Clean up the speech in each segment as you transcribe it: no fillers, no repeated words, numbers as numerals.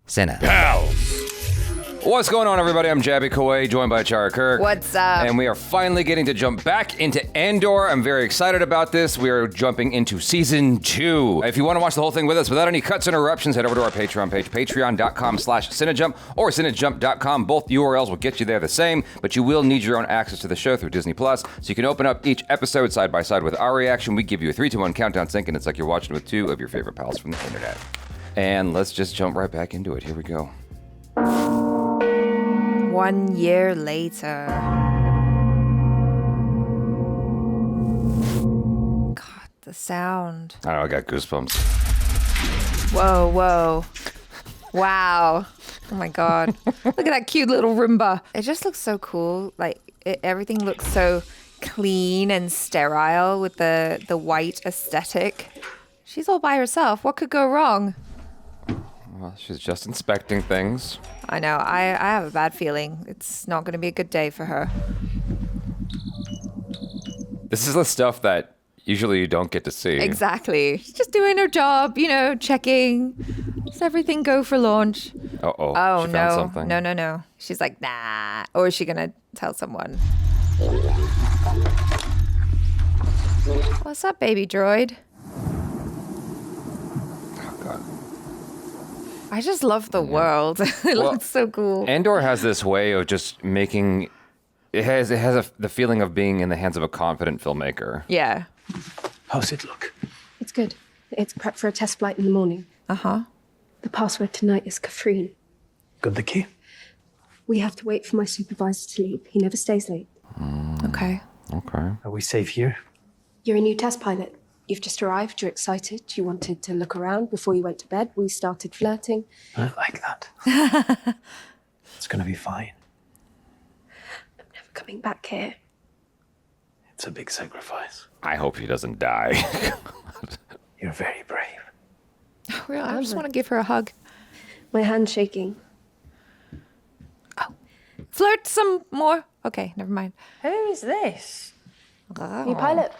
Cine. Pals! What's going on, everybody? I'm Jaby Koay, joined by Chara Kirk. What's up? And we are finally getting to jump back into Andor. I'm very excited about this. We are jumping into Season 2. If you want to watch the whole thing with us without any cuts and interruptions, head over to our Patreon page, patreon.com/cinejump or cinejump.com. Both URLs will get you there the same, but you will need your own access to the show through Disney+, so you can open up each episode side by side with our reaction. We give you a 3, 2, 1 countdown sync, and it's like you're watching with two of your favorite pals from the internet. And let's just jump right back into it. Here we go. 1 year later. God, the sound. I know, I got goosebumps. Whoa, whoa. Wow. Oh my God. Look at that cute little Roomba. It just looks so cool. Like, everything looks so clean and sterile with the white aesthetic. She's all by herself. What could go wrong? Well, she's just inspecting things. I know. I have a bad feeling. It's not going to be a good day for her. This is the stuff that usually you don't get to see. Exactly. She's just doing her job, checking. Does everything go for launch? Uh-oh. Oh, She no. found something. No. She's like, nah. Or is she going to tell someone? What's up, baby droid? Oh, God. I just love the world. It looks so cool. Andor has this way of just making... It has the feeling of being in the hands of a confident filmmaker. Yeah. How's it look? It's good. It's prep for a test flight in the morning. Uh-huh. The password tonight is Kafrine. Got the key? We have to wait for my supervisor to leave. He never stays late. Okay. Okay. Are we safe here? You're a new test pilot. You've just arrived. You're excited. You wanted to look around before you went to bed. We started flirting. I like that. It's gonna be fine. I'm never coming back here. It's a big sacrifice. I hope he doesn't die. You're very brave. Really, I just want to give her a hug. My hand's shaking. Flirt some more. Okay, never mind. Who is this? New pilot.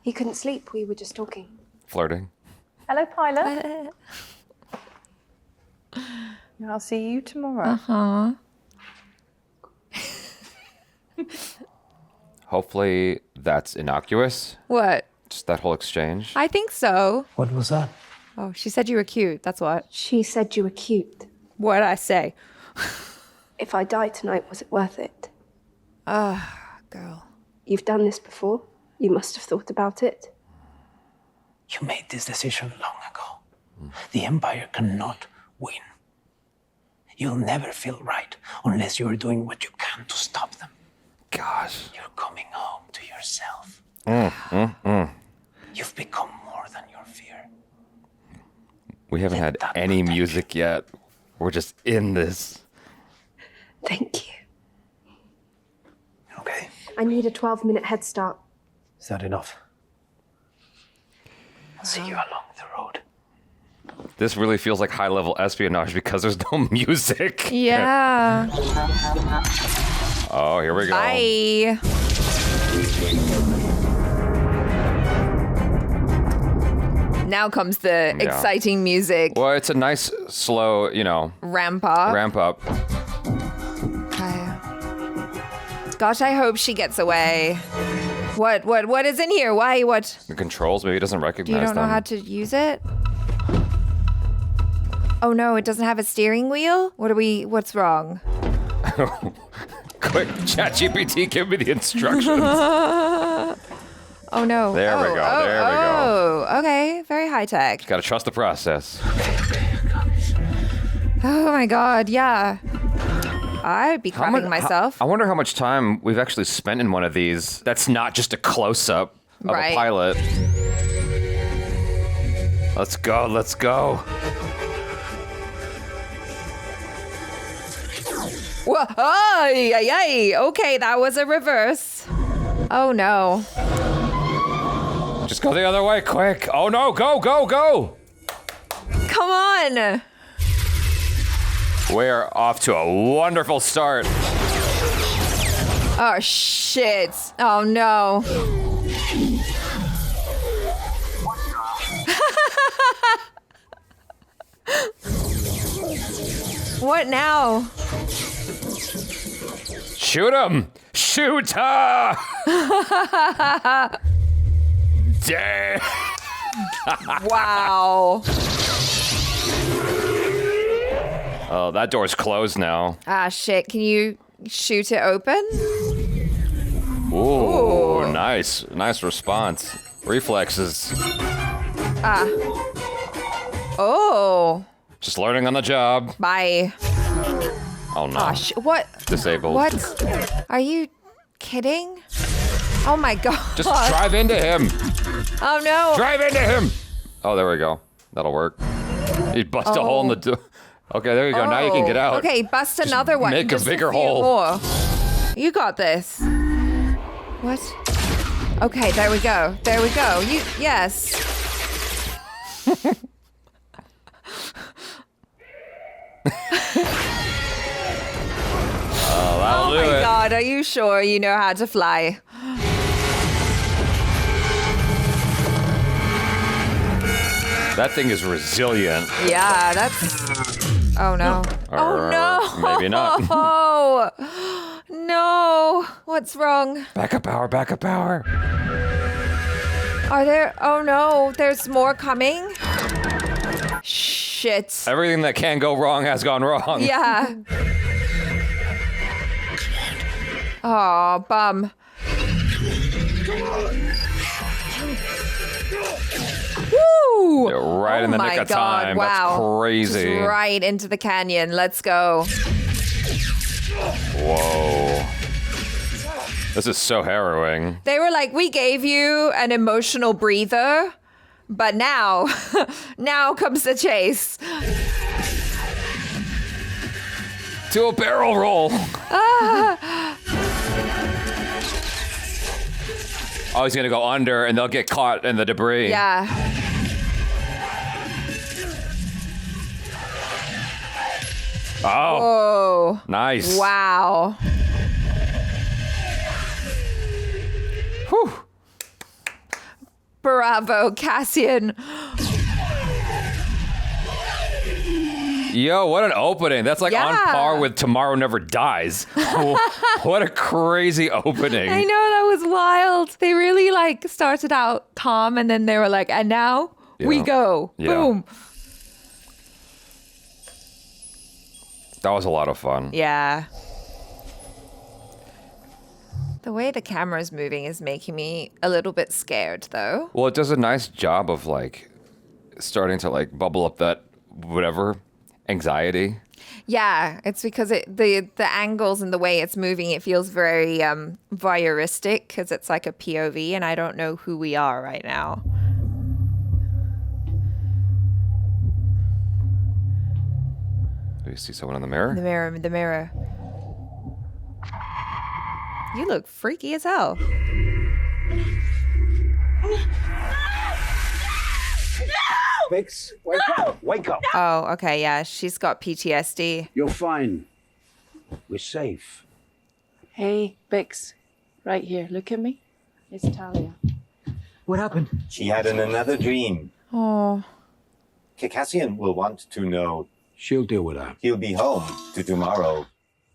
He couldn't sleep. We were just talking. Flirting. Hello, pilot. I'll see you tomorrow. Uh-huh. Hopefully that's innocuous. What? Just that whole exchange. I think so. What was that? Oh, she said you were cute. That's what. She said you were cute. What'd I say? If I die tonight, was it worth it? Girl. You've done this before. You must have thought about it. You made this decision long ago. The Empire cannot win. You'll never feel right unless you're doing what you can to stop them. Gosh. You're coming home to yourself. You've become more than your fear. We haven't had That any protection. music yet. We're just in this. Thank you. Okay, I need a 12-minute head start. is that enough? I'll see you along the road. This really feels like high-level espionage because there's no music. Yeah. Oh, here we go. Bye. Now comes the exciting music. Well, it's a nice, slow, Ramp up. ramp up. Okay. Gosh, I hope she gets away. What is in here? Why? What? The controls, maybe it doesn't recognize You don't know them. how to use it? Oh no, it doesn't have a steering wheel? What's wrong? Quick, ChatGPT, give me the instructions. Oh no. There we go, there we go. Oh, okay. Very high tech. Gotta trust the process. Oh my God, yeah. I'd be crapping myself. I wonder how much time we've actually spent in one of these. That's not just a close-up of Right. a pilot. Let's go, let's go. Whoa, ay, ay, ay. Okay, that was a reverse. Oh no. Just go the other way, quick. Oh no, go, go, go. Come on. We're off to a wonderful start. Oh shit. Oh no. What now? Shoot him! Shoot her! Damn! Wow. Oh, that door's closed now. Ah, shit. Can you shoot it open? Ooh, nice. Nice response. Reflexes. Oh. Just learning on the job. Bye. Oh, no. Gosh. What? Disabled. What? Are you kidding? Oh, my God. Just drive into him. Oh, no. Drive into him. Oh, there we go. That'll work. You bust a hole in the door. Okay, there you go. Now you can get out. Okay, bust another one. Make Just a bigger few hole. more. You got this. What? Okay, there we go. There we go. Yes. That'll do Oh my it. God, are you sure you know how to fly? That thing is resilient. Yeah, that's... Oh no. Oh no. Maybe not. Oh no. What's wrong? Backup power, backup power. Are there... Oh no, there's more coming? Shit. Everything that can go wrong has gone wrong. Yeah. Oh, bum. Woo! Yeah, right in the nick my of God, time. Wow. That's crazy. Just right into the canyon. Let's go. Whoa. This is so harrowing. They were like, we gave you an emotional breather, but now, now comes the chase. To a barrel roll. Oh, he's gonna go under and they'll get caught in the debris. Yeah. Oh, Oh. nice. Wow. Whew. Bravo, Cassian. Yo, what an opening. That's like on Yeah. par with Tomorrow Never Dies. What a crazy opening. I know, that was wild. They really like started out calm and then they were like, and now we Yeah. go. Yeah. Boom. That was a lot of fun. Yeah. The way the camera's moving is making me a little bit scared though. Well, it does a nice job of like starting to like bubble up that whatever anxiety. Yeah, it's because the angles and the way it's moving, it feels very voyeuristic because it's like a POV and I don't know who we are right now. Do you see someone in the mirror? The mirror. You look freaky as hell. Bix, wake up! Wake up! Oh, okay, yeah, she's got PTSD. You're fine. We're safe. Hey, Bix. Right here. Look at me. It's Talia. What happened? She had another dream. Oh, Cassian will want to know. She'll deal with that. He'll be home to tomorrow.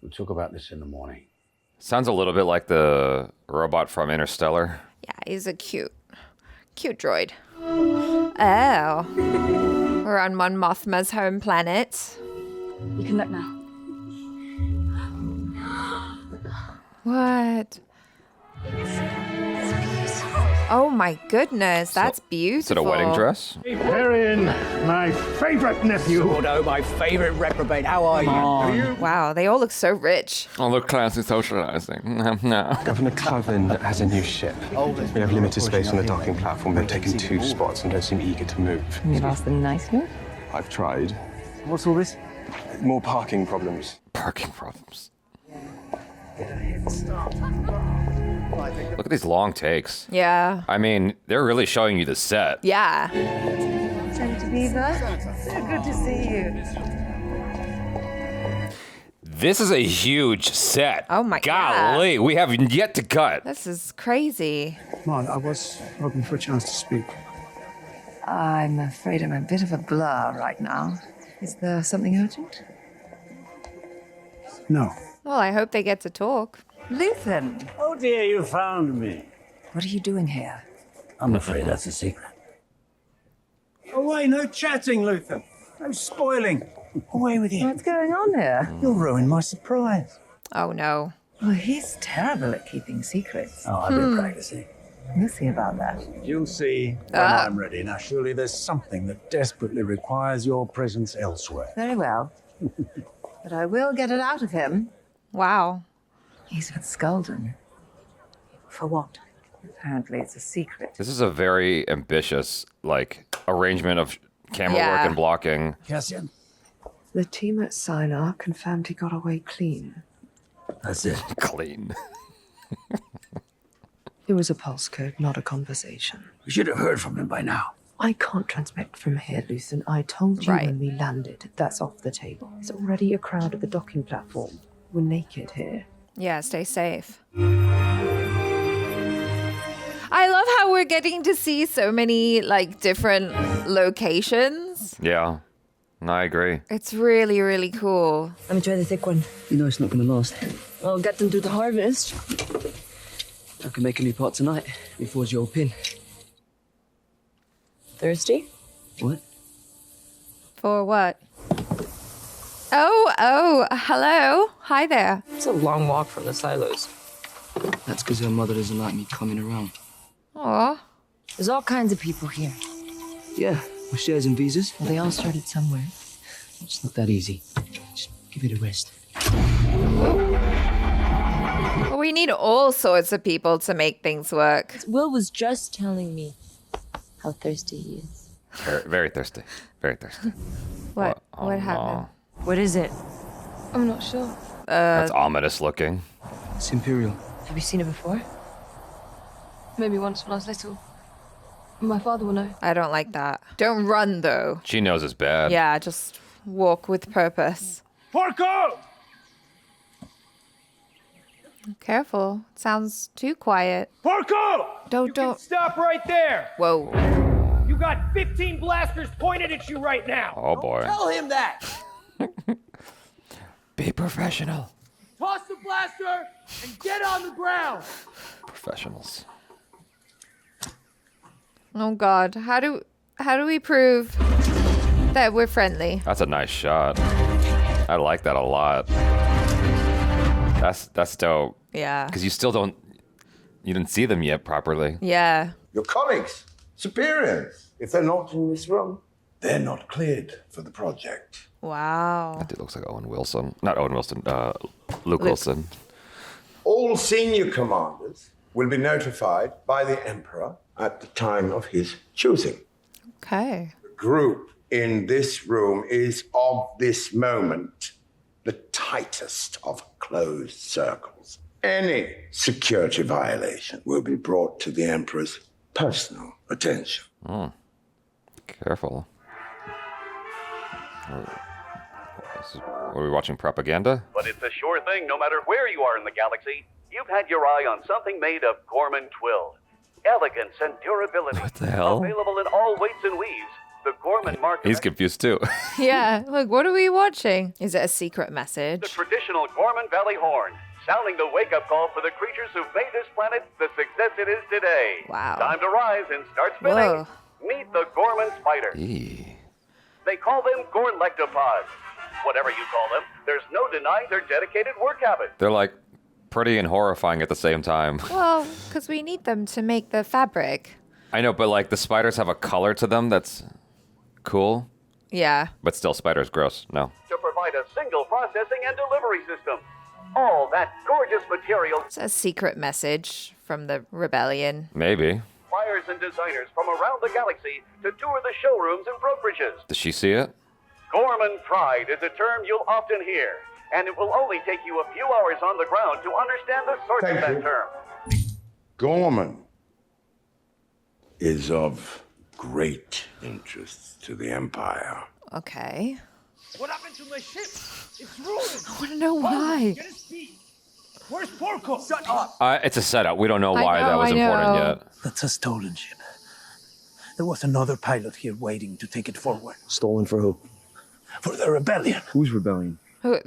We'll talk about this in the morning. Sounds a little bit like the robot from Interstellar. yeah, he's a cute droid. Oh, we're on Mon Mothma's home planet. You can look now. What? Oh my goodness, that's beautiful. Is it a wedding dress? Perrin, my favorite nephew. Gordo, my favorite reprobate. How are you? Wow, they all look so rich. Oh, look, classy socializing. No. Governor Cloven has a new ship. We have limited space on the docking platform. They've taken 2 spots and don't seem eager to move. You've asked them nicely. I've tried. What's all this? More parking problems. Parking problems. Look at these long takes. Yeah. I mean, they're really showing you the set. Yeah. Genevieve, so good to see you. This is a huge set. Oh my Golly, we have yet to cut. This is crazy. Mon, I was hoping for a chance to speak. I'm afraid I'm a bit of a blur right now. Is there something urgent? No. Well, I hope they get to talk. Luthen, Oh dear, you found me. what are you doing here? I'm afraid that's a secret. Away, no chatting, Luthen. No spoiling. Away with you. What's going on here? You'll ruin my surprise. Oh no. Oh, he's terrible at keeping secrets. Oh, I've been practicing. We'll see about that. You'll see when I'm ready. Now, surely there's something that desperately requires your presence elsewhere. Very well. But I will get it out of him. Wow. He's with Skulden. For what? Apparently it's a secret. This is a very ambitious, like, arrangement of camera Yeah. work and blocking. Cassian? The team at Sylar confirmed he got away clean. That's it. Clean. It was a pulse code, not a conversation. We should have heard from him by now. I can't transmit from here, Luthen. I told you Right. when we landed. That's off the table. There's already a crowd at the docking platform. We're naked here. Yeah, stay safe. I love how we're getting to see so many like different locations. Yeah. No, I agree. It's really, really cool. Let me try the thick one. You know it's not gonna last. I'll get them through the harvest. I can make a new pot tonight before your pin. Thirsty? What? For what? Oh, hello. Hi there. It's a long walk from the silos. That's because your mother doesn't like me coming around. Aw. There's all kinds of people here. Yeah, with shares and visas. Well, they all started somewhere. It's not that easy. Just give it a rest. Well, we need all sorts of people to make things work. Will was just telling me how thirsty he is. Very, very thirsty. Very thirsty. What? Oh, What happened? no. What is it? I'm not sure. That's ominous looking. It's Imperial. Have you seen it before? Maybe once when I was little. My father will know. I don't like that. Don't run though. She knows it's bad. Yeah, just walk with purpose. Porco! Careful. Sounds too quiet. Porco! Don't. Stop right there! Whoa. You got 15 blasters pointed at you right now! Oh boy. Tell him that! Be professional. Toss the blaster and get on the ground! Professionals. Oh God. How do we prove that we're friendly? That's a nice shot. I like that a lot. That's dope. Yeah. Because you didn't see them yet properly. Yeah. Your colleagues, superiors, if they're not in this room, they're not cleared for the project. Wow. That dude looks like Owen Wilson. Not Owen Wilson, Luke Wilson. All senior commanders will be notified by the Emperor at the time of his choosing. Okay. The group in this room is of this moment the tightest of closed circles. Any security violation will be brought to the Emperor's personal attention. Careful. Are we watching propaganda? But it's a sure thing no matter where you are in the galaxy. You've had your eye on something made of Gorman twill. Elegance and durability. What the hell? Available in all weights and weaves. The Gorman mark. He's confused too. Yeah. Look, what are we watching? Is it a secret The message? traditional Gorman Valley horn, sounding the wake-up call for the creatures who've made this planet the success it is today. Wow. Time to rise and start spinning. Whoa. Meet the Gorman spider. Eee. They call them Gorlectopods. Whatever you call them, there's no denying their dedicated work habit. They're like pretty and horrifying at the same time. Well, because we need them to make the fabric. I know, but like the spiders have a color to them that's cool. Yeah. But still, spiders gross. No. To provide a single processing and delivery system. All that gorgeous material. It's a secret message from the rebellion. Maybe. Buyers and designers from around the galaxy to tour the showrooms and brokerages. Does she see it? Gorman pride is a term you'll often hear, and it will only take you a few hours on the ground to understand the source of that term. Gorman is of great interest to the Empire. Okay. What happened to my ship? It's ruined! I want to know why. Get his feet! Where's Porco? Shut up! It's a setup. We don't know why that was I important know. yet. That's a stolen ship. There was another pilot here waiting to take it forward. Stolen for who? For the rebellion. Whose rebellion? Who,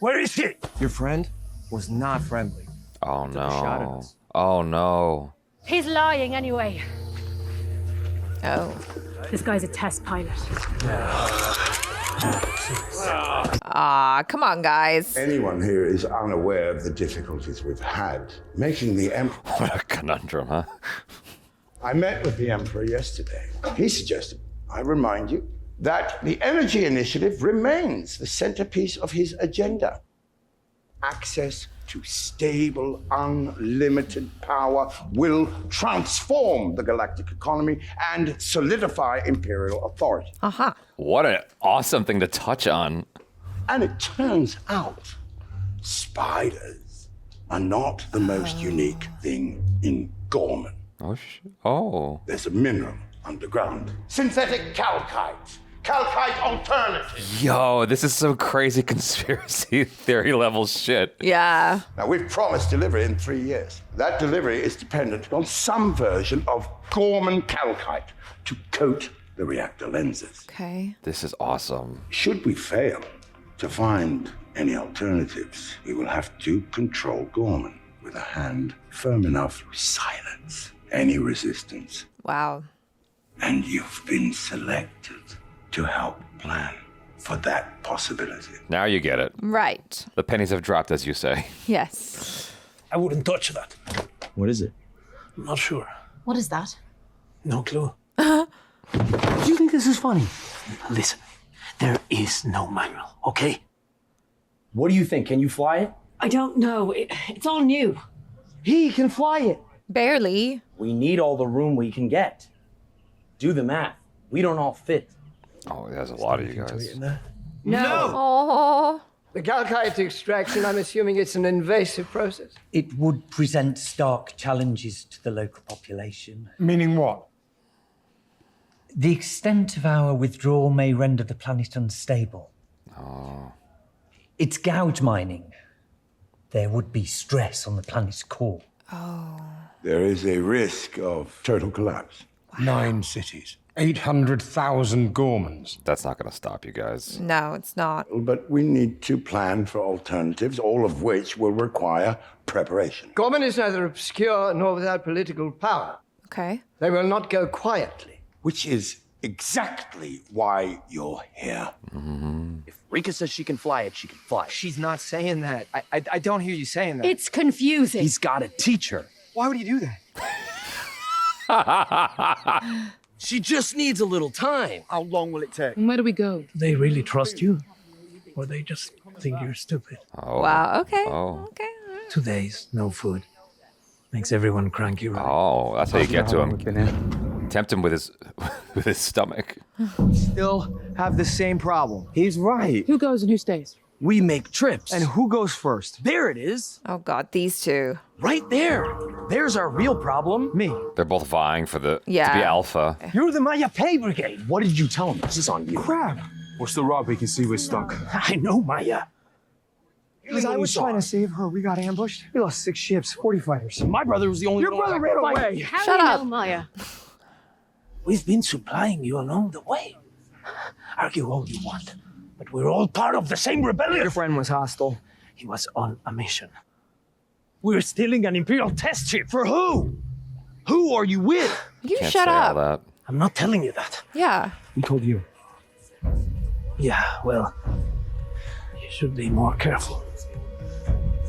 Where is he? Your friend was not friendly. Oh Took a shot at no. us. Oh no. He's lying anyway. Oh. This guy's a test pilot. Ah, come on, guys. Anyone here is unaware of the difficulties we've had making the Emperor. What a conundrum, huh? I met with the Emperor yesterday. He suggested, I remind you, that the energy initiative remains the centerpiece of his agenda. Access to stable, unlimited power will transform the galactic economy and solidify imperial authority. Uh-huh. What an awesome thing to touch on. And it turns out spiders are not the most unique thing in Gorman. Oh. There's a mineral underground. Synthetic calcite. Calcite alternative. Yo, this is some crazy conspiracy theory level shit. Yeah. Now, we've promised delivery in 3 years. That delivery is dependent on some version of Gorman calcite to coat the reactor lenses. Okay. This is awesome. Should we fail to find any alternatives, we will have to control Gorman with a hand firm enough to silence any resistance. Wow. And you've been selected to help plan for that possibility. Now you get it. Right. The pennies have dropped, as you say. Yes. I wouldn't touch that. What is it? I'm not sure. What is that? No clue. Do you think this is funny? Listen, there is no manual, okay? What do you think? Can you fly it? I don't know. It's all new. He can fly it. Barely. We need all the room we can get. Do the math. We don't all fit. Oh, there's a lot of you guys. No. Oh. The calcite extraction, I'm assuming it's an invasive process. It would present stark challenges to the local population. Meaning what? The extent of our withdrawal may render the planet unstable. Oh. It's gouge mining. There would be stress on the planet's core. Oh. There is a risk of total collapse. 9 cities, 800,000 Gormans. That's not going to stop you guys. No, it's not. But we need to plan for alternatives, all of which will require preparation. Gorman is neither obscure nor without political power. Okay. They will not go quietly. Which is exactly why you're here. If Rika says she can fly it, she can fly it. She's not saying that. I don't hear you saying that. It's confusing. He's got to teach her. Why would he do that? She just needs a little time. How long will it take? Where do we go? Do they really trust you? Or they just think you're stupid? Oh. Wow. Okay. Oh. Okay. 2 days, no food. Makes everyone cranky, right? Oh, that's how you get to him. Tempt him with his stomach. Still have the same problem. He's right. Who goes and who stays? We make trips. And who goes first? There it is. Oh God, these two. Right there. There's our real problem. Me. They're both vying for to be Yeah. alpha. You're the Maya pay brigade. What did you tell him? This is on you. Crap. What's the rub? We can see we're stuck. I know, Maya. Because I was trying to save her. We got ambushed. We lost 6 ships, 40 fighters. My brother was the only Your one. brother ran away. How Shut do you up. know Maya? We've been supplying you along the way. Argue all you want, but we're all part of the same rebellion. Your friend was hostile. He was on a mission. We're stealing an Imperial test ship. For who? Who are you with? You Can't shut say all up. that. I'm not telling you that. Yeah. Who told you? Yeah, well, you should be more careful.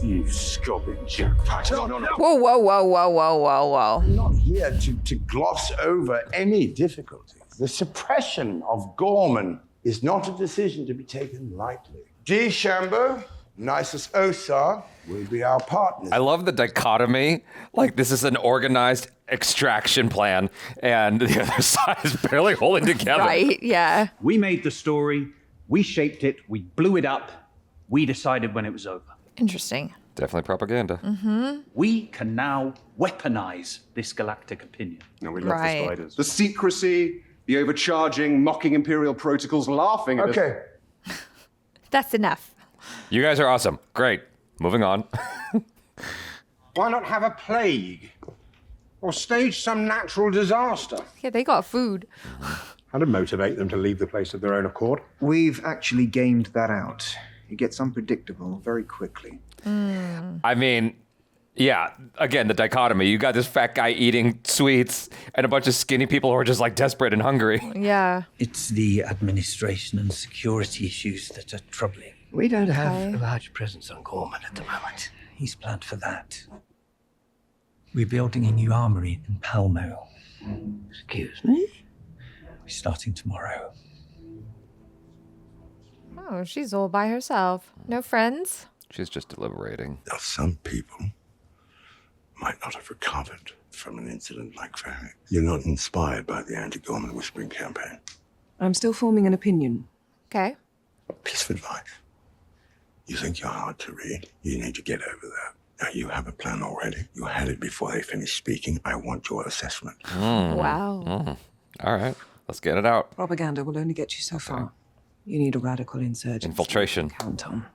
You scobbing jerkbag. No. Whoa, whoa, whoa, whoa, whoa, whoa, whoa. I'm not here to gloss over any difficulties. The suppression of Gorman is not a decision to be taken lightly. D. Chamber, Nisus Osar will be our partners. I love the dichotomy. Like, this is an organized extraction plan, and the other side is barely holding together. Right, yeah. We made the story, we shaped it, we blew it up, we decided when it was over. Interesting. Definitely propaganda. Mm-hmm. We can now weaponize this galactic opinion. No, we love Right. the spiders. The secrecy, the overcharging, mocking Imperial protocols, laughing at us. Okay. That's enough. You guys are awesome. Great. Moving on. Why not have a plague? Or stage some natural disaster? Yeah, they got food. How to motivate them to leave the place of their own accord? We've actually gamed that out. It gets unpredictable very quickly. I mean, yeah, again, the dichotomy. You got this fat guy eating sweets and a bunch of skinny people who are just like desperate and hungry. Yeah. It's the administration and security issues that are troubling. We don't have a large presence on Gorman at the moment. He's planned for that. We're building a new armory in Palmo. Excuse me? We're starting tomorrow. Oh, she's all by herself. No friends? She's just deliberating. Now, some people might not have recovered from an incident like that. You're not inspired by the anti-Gorman whispering campaign. I'm still forming an opinion. Okay. Piece of advice. You think you're hard to read? You need to get over that. Now, you have a plan already. You had it before they finished speaking. I want your assessment. Wow. All right, let's get it out. Propaganda will only get you so far. You need a radical insurgency. Infiltration. Count on.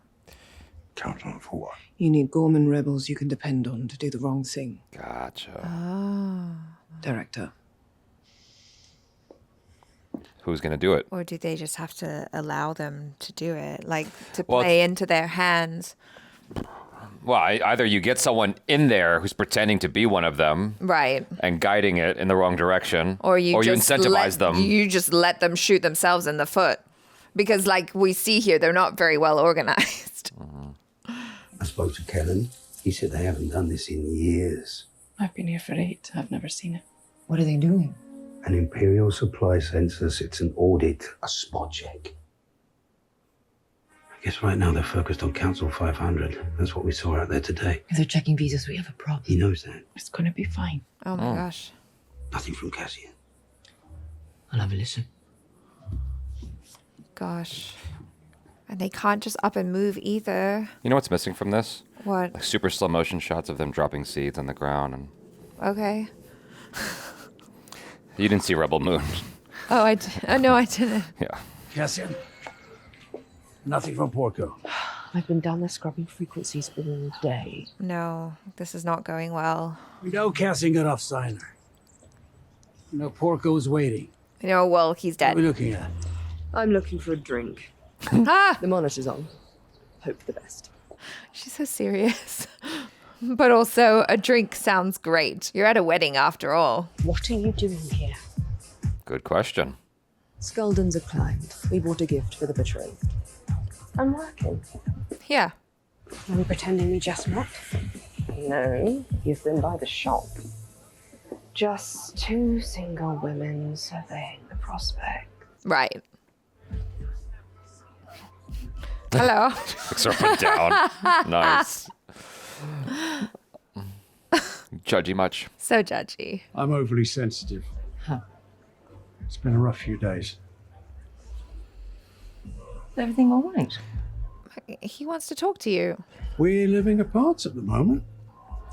Count on for what? You need Gorman rebels you can depend on to do the wrong thing. Gotcha. Director. Who's going to do it? Or do they just have to allow them to do it? Like, to play into their hands? Well, either you get someone in there who's pretending to be one of them. Right. And guiding it in the wrong direction. Or you just incentivize them. You just let them shoot themselves in the foot. Because like we see here, they're not very well organized. I spoke to Kellen. He said they haven't done this in years. I've been here for 8. I've never seen it. What are they doing? An Imperial supply census, it's an audit, a spot check. I guess right now they're focused on Council 500. That's what we saw out there today. If they're checking visas, we have a problem. He knows that. It's going to be fine. Oh my gosh. Nothing from Cassian. I'll have a listen. Gosh. And they can't just up and move either. You know what's missing from this? What? Like super slow motion shots of them dropping seeds on the ground. And Okay. you didn't see Rebel Moon. Oh, no, I didn't. Yeah. Cassian? Nothing from Porco. I've been down there scrubbing frequencies all day. No, this is not going well. We know Cassian got off Signer. You know Porco's waiting. You know, well, he's dead. What are we looking at? I'm looking for a drink. Ah! The monitor's on. Hope for the best. She's so serious. But also, a drink sounds great. You're at a wedding after all. What are you doing here? Good question. Skeldons have climbed. We bought a gift for the betrothed. I'm working. Yeah. Are we pretending we just met? No, you've been by the shop. Just 2 single women surveying the prospect. Right. Hello. Looks up and down. Nice. Judgy much? So judgy. I'm overly sensitive. Huh. It's been a rough few days. Is everything all right? He wants to talk to you. We're living apart at the moment.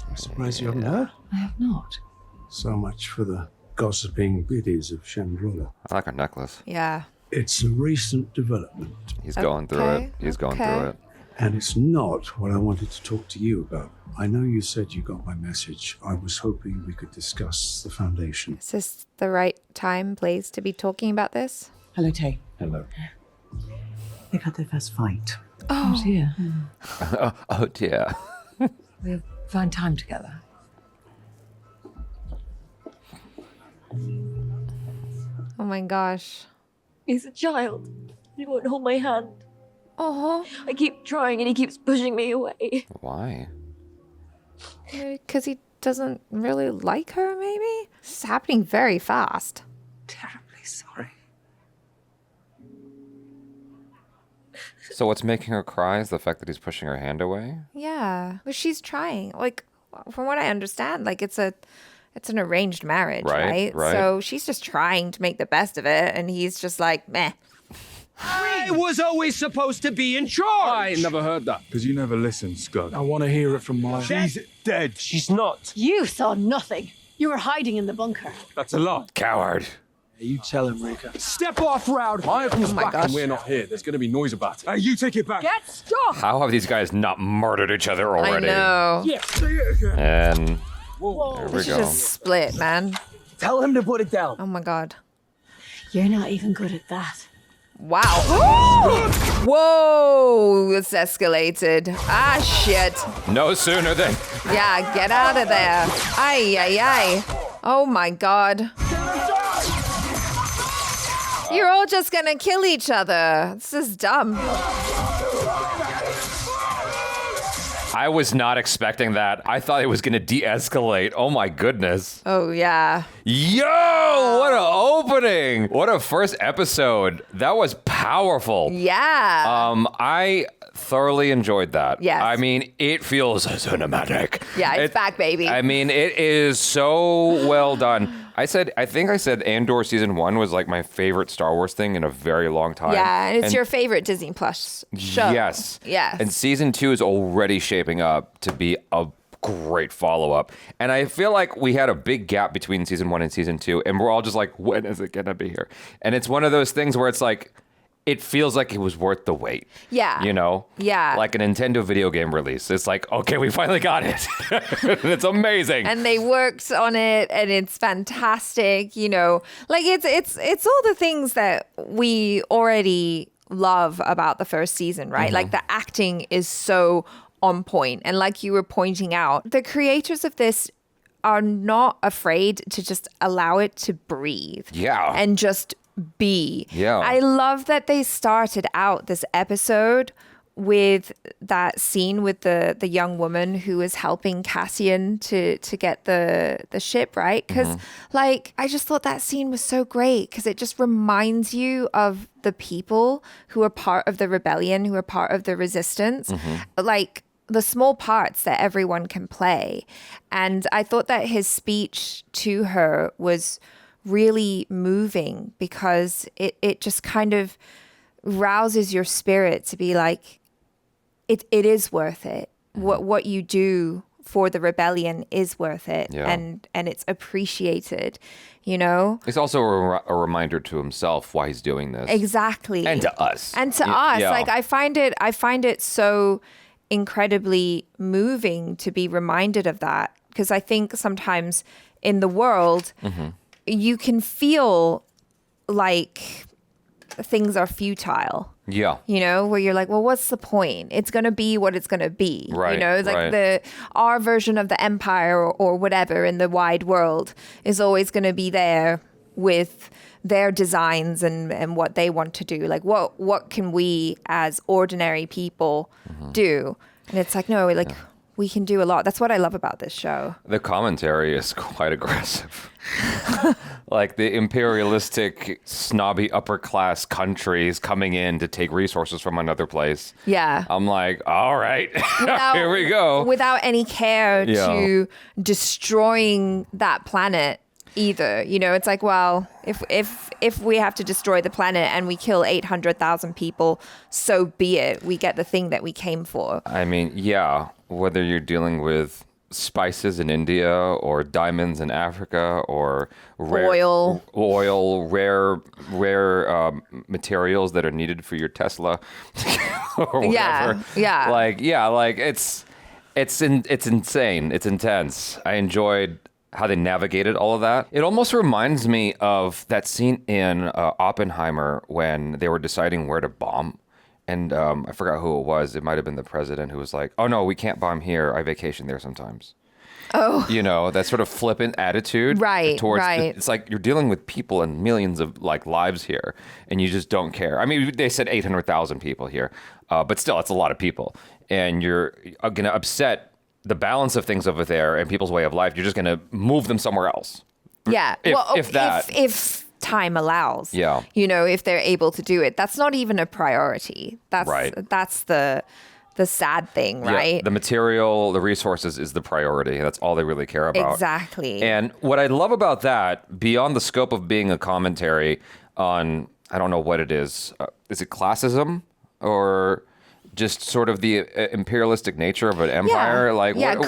I'm surprised you haven't heard. I have not. So much for the gossiping biddies of Shandrula. I like her necklace. Yeah. It's a recent development. He's going through it. He's going through it. And it's not what I wanted to talk to you about. I know you said you got my message. I was hoping we could discuss the Foundation. Is this the right time, place to be talking about this? Hello, Tay. Hello. They've had their first fight. Oh, dear. Oh dear. We'll find time together. Oh my gosh. He's a child. He won't hold my hand. Oh. I keep trying and he keeps pushing me away. Why? Because he doesn't really like her, maybe? This is happening very fast. Terribly sorry. So what's making her cry is the fact that he's pushing her hand away? Yeah. But she's trying. Like, from what I understand, like, it's an arranged marriage, right? Right. So she's just trying to make the best of it, and he's just like, meh. I was always supposed to be in charge! I never heard that. Because you never listened, Scud. I want to hear it from my... She's dead. She's not. You saw nothing. You were hiding in the bunker. That's a lie. Coward. You tell him, Rika. Step off, Round. My uncle's Oh my back gosh. and we're not here. There's going to be noise about it. You take it back. Get stuck! How have these guys not murdered each other already? I know. Yes. And there we They should go. just split, man. Tell him to put it down. Oh my god. You're not even good at that. Wow. Whoa! this escalated. Ah, shit. No sooner than... Yeah, get out of there. Ay, ay, ay. Oh, my God. You're all just gonna kill each other. This is dumb. I was not expecting that. I thought it was going to de-escalate. Oh my goodness. Oh, yeah. Yo, what an opening. What a first episode. That was powerful. Yeah. I thoroughly enjoyed that. Yes. I mean, it feels cinematic. Yeah, it's back, baby. I mean, it is so well done. I think I said Andor season 1 was like my favorite Star Wars thing in a very long time. Yeah, and it's your favorite Disney Plus show. Yes. Yes. And season 2 is already shaping up to be a great follow-up. And I feel like we had a big gap between season 1 and season 2, and we're all just like, when is it gonna be here? And it's one of those things where it's like, it feels like it was worth the wait. Yeah. You know? Yeah. Like a Nintendo video game release. It's like, okay, we finally got it. It's amazing. And they worked on it, and it's fantastic, you know. Like, it's all the things that we already love about the first season, right? Mm-hmm. Like, the acting is so on point. And like you were pointing out, the creators of this are not afraid to just allow it to breathe. Yeah. And just be. Yeah. I love that they started out this episode with that scene with the young woman who was helping Cassian to get the ship, right? Because like, I just thought that scene was so great because it just reminds you of the people who are part of the rebellion, who are part of the resistance. Like, the small parts that everyone can play. And I thought that his speech to her was really moving because it just kind of rouses your spirit to be like, it is worth it. What you do for the rebellion is worth it. Yeah. And it's appreciated, you know? It's also a reminder to himself why he's doing this. Exactly. And to us. And to us. Yeah. Like, I find it so incredibly moving to be reminded of that, because I think sometimes in the world you can feel like things are futile. Yeah. You know, where you're like, well, what's the point? It's going to be what it's going to be. Right, You know, it's like right. our version of the empire or whatever in the wide world is always going to be there with their designs and what they want to do. Like, what can we as ordinary people do? And it's like, no, like, we can do a lot. That's what I love about this show. The commentary is quite aggressive. Like the imperialistic, snobby, upper-class countries coming in to take resources from another place. Yeah. I'm like, all right, here we go. Without any care Yeah. to destroying that planet either. You know, it's like, well, if we have to destroy the planet and we kill 800,000 people, so be it. We get the thing that we came for. I mean, yeah, whether you're dealing with spices in India or diamonds in Africa or rare materials that are needed for your Tesla or whatever. Yeah. Like it's insane. It's intense. I enjoyed how they navigated all of that. It almost reminds me of that scene in Oppenheimer when they were deciding where to bomb. And I forgot who it was. It might have been the president who was like, oh, no, we can't bomb here. I vacation there sometimes. Oh. You know, that sort of flippant attitude. Right, towards right. It's like you're dealing with people and millions of like lives here, and you just don't care. I mean, they said 800,000 people here, but still, it's a lot of people. And you're going to upset the balance of things over there and people's way of life. You're just going to move them somewhere else. Yeah. If time allows. Yeah. You know, if they're able to do it. That's not even a priority. That's the sad thing, right? Yeah, the material, the resources is the priority. That's all they really care about. Exactly. And what I love about that, beyond the scope of being a commentary on, I don't know what it is it classism or just sort of the imperialistic nature of an empire?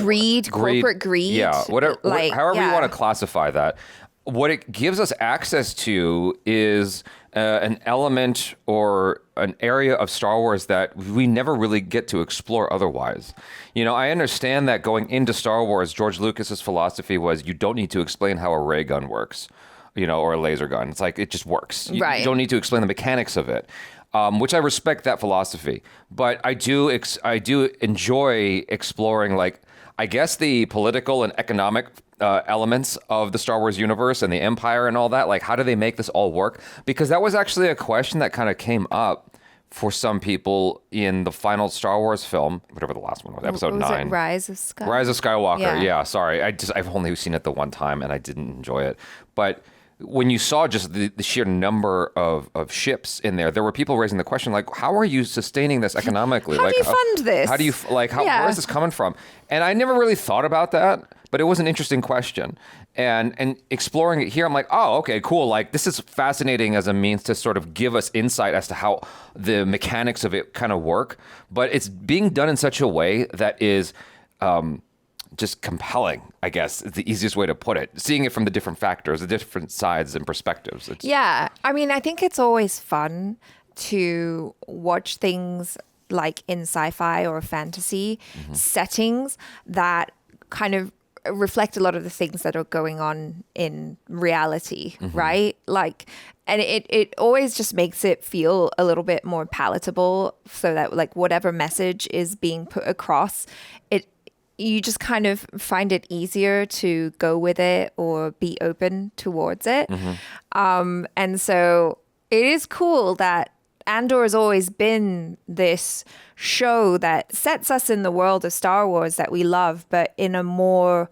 Greed, corporate greed. Yeah, however you want to classify that. What it gives us access to is an element or an area of Star Wars that we never really get to explore otherwise. You know, I understand that going into Star Wars, George Lucas's philosophy was you don't need to explain how a ray gun works, you know, or a laser gun. It's like, it just works. You don't need to explain the mechanics of it. which I respect that philosophy. But I do enjoy exploring, like, I guess the political and economic elements of the Star Wars universe and the Empire and all that. Like, how do they make this all work? Because that was actually a question that kind of came up for some people in the final Star Wars film, whatever the last one was, Episode 9. Rise of Skywalker? Rise of Skywalker, Yeah. sorry. I've only seen it the one time and I didn't enjoy it. But when you saw just the sheer number of ships in there were people raising the question, like, how are you sustaining this economically? How like, do you fund this? How do you, Yeah. where is this coming from? And I never really thought about that, but it was an interesting question. And exploring it here, I'm like, oh, okay, cool. Like, this is fascinating as a means to sort of give us insight as to how the mechanics of it kind of work. But it's being done in such a way that is just compelling, I guess, is the easiest way to put it. Seeing it from the different factors, the different sides and perspectives. Yeah. I mean, I think it's always fun to watch things like in sci-fi or fantasy settings that kind of reflect a lot of the things that are going on in reality, right? Like, and it always just makes it feel a little bit more palatable, so that, like, whatever message is being put across, you just kind of find it easier to go with it or be open towards it. And so it is cool that Andor has always been this show that sets us in the world of Star Wars that we love, but in a more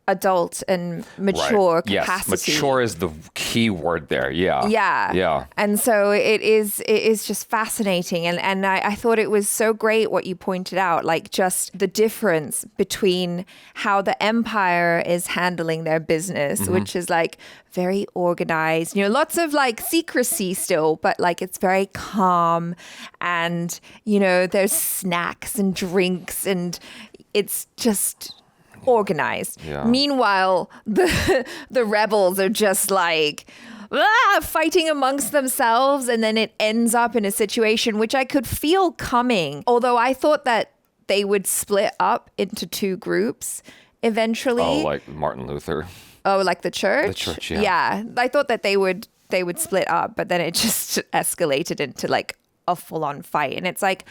adult and mature capacity. Yes, mature is the key word there. Yeah. Yeah. And so it is just fascinating. And I thought it was so great what you pointed out, like just the difference between how the Empire is handling their business, which is like very organized, lots of like secrecy still, but like it's very calm, and, there's snacks and drinks and it's just organized. Yeah. Meanwhile, the rebels are just like fighting amongst themselves, and then it ends up in a situation which I could feel coming. Although I thought that they would split up into two groups eventually. Oh, like Martin Luther. Oh, like the church? The church, yeah. Yeah. I thought that they would split up, but then it just escalated into like a full-on fight. And it's like,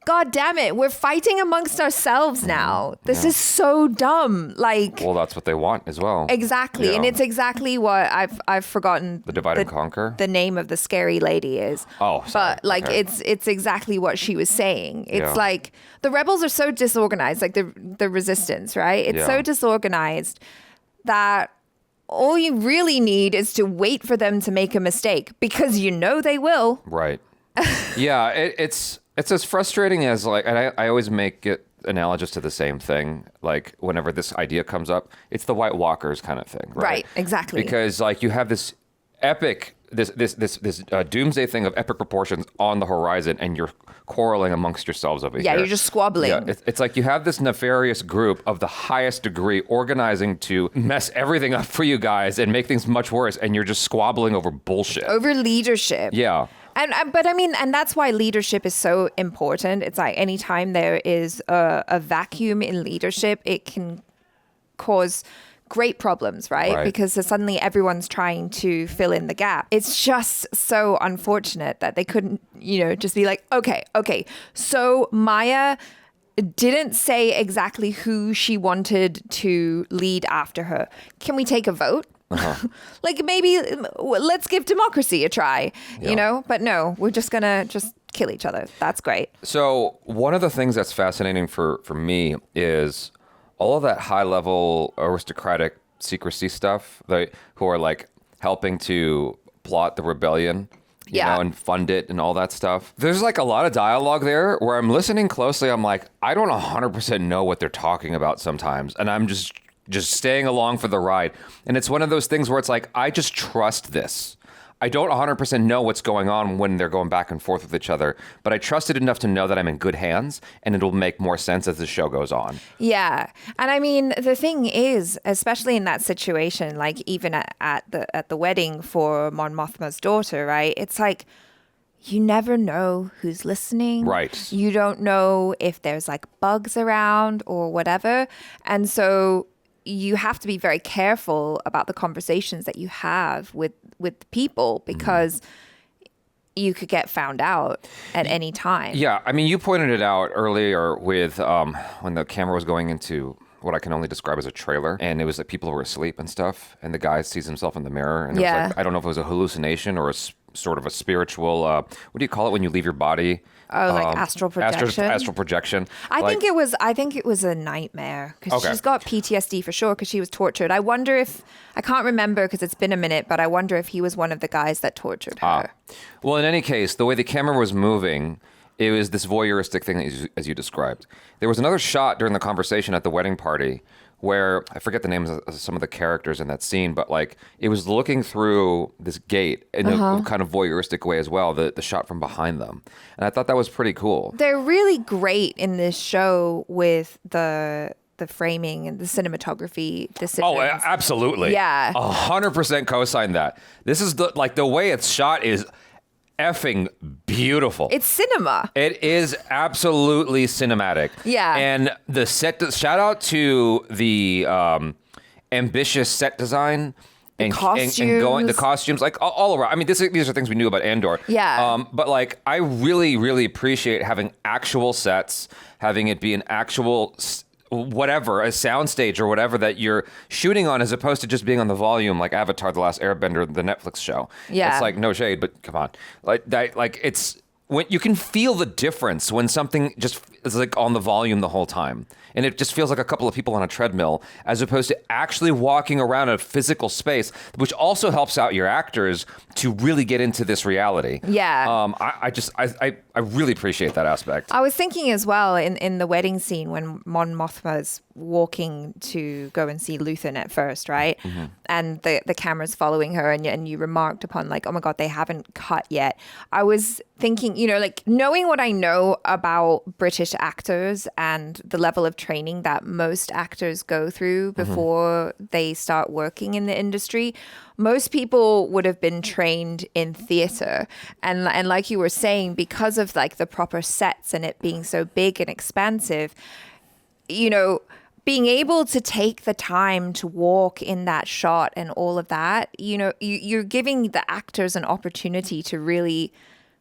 God damn it, we're fighting amongst ourselves now. This is so dumb. Like, well, that's what they want as well. Exactly. Yeah. And it's exactly what I've forgotten the divide and conquer. The name of the scary lady is. Oh, sorry. But like, okay. it's exactly what she was saying. It's Yeah. like the rebels are so disorganized, like the resistance, right? It's so disorganized that all you really need is to wait for them to make a mistake, because they will. Right. Yeah, it's as frustrating as, like, and I always make it analogous to the same thing. Like, whenever this idea comes up, it's the White Walkers kind of thing, right? Right, exactly. Because, like, you have this epic, this doomsday thing of epic proportions on the horizon, and you're quarreling amongst yourselves over here. Yeah, you're just squabbling. Yeah, it's like you have this nefarious group of the highest degree organizing to mess everything up for you guys and make things much worse, and you're just squabbling over bullshit. Over leadership. Yeah. But I mean, and that's why leadership is so important. It's like anytime there is a vacuum in leadership, it can cause great problems, right? Because suddenly everyone's trying to fill in the gap. It's just so unfortunate that they couldn't, just be like, okay. So Maya didn't say exactly who she wanted to lead after her. Can we take a vote? Like, maybe let's give democracy a try, but no, we're just gonna kill each other. That's great. So one of the things that's fascinating for me is all of that high level aristocratic secrecy stuff, who are like helping to plot the rebellion, you know, and fund it and all that stuff. There's like a lot of dialogue there where I'm listening closely. I'm like, I don't 100% know what they're talking about sometimes. And I'm just staying along for the ride. And it's one of those things where it's like, I just trust this. I don't 100% know what's going on when they're going back and forth with each other, but I trust it enough to know that I'm in good hands, and it'll make more sense as the show goes on. Yeah. And I mean, the thing is, especially in that situation, like even at the wedding for Mon Mothma's daughter, right? It's like, you never know who's listening. Right. You don't know if there's like bugs around or whatever. And so you have to be very careful about the conversations that you have with people, because you could get found out at any time. Yeah, I mean, you pointed it out earlier with when the camera was going into what I can only describe as a trailer, and it was like people were asleep and stuff, and the guy sees himself in the mirror, and it was like, I don't know if it was a hallucination or sort of a spiritual, what do you call it when you leave your body? Oh, like astral projection. Astral projection. I think it was a nightmare because she's got PTSD for sure because she was tortured. I wonder if I can't remember because it's been a minute, but I wonder if he was one of the guys that tortured her. Well, in any case, the way the camera was moving, it was this voyeuristic thing as you described. There was another shot during the conversation at the wedding party where I forget the names of some of the characters in that scene, but like it was looking through this gate in a kind of voyeuristic way as well, the shot from behind them. And I thought that was pretty cool. They're really great in this show with the framing and the cinematography decisions. Oh, absolutely. Yeah. 100% co-sign that. This is the way it's shot is effing beautiful. It's cinema. It is absolutely cinematic. Yeah. And the shout out to the ambitious set design and the costumes, like all around. I mean, these are things we knew about Andor. Yeah. But like, I really, really appreciate having actual sets, having it be an actual whatever, a soundstage or whatever that you're shooting on, as opposed to just being on the volume like Avatar: The Last Airbender, the Netflix show. Yeah. It's like, no shade, but come on. Like that, like it's when you can feel the difference when something just is like on the volume the whole time. And it just feels like a couple of people on a treadmill, as opposed to actually walking around a physical space, which also helps out your actors to really get into this reality. Yeah. I really appreciate that aspect. I was thinking as well in the wedding scene when Mon Mothma's walking to go and see Luthen at first, right? Mm-hmm. And the camera's following her, and you remarked upon like, oh my God, they haven't cut yet. I was thinking, like knowing what I know about British actors and the level of training that most actors go through before they start working in the industry, most people would have been trained in theater. And like you were saying, because of like the proper sets and it being so big and expansive, being able to take the time to walk in that shot and all of that, you're giving the actors an opportunity to really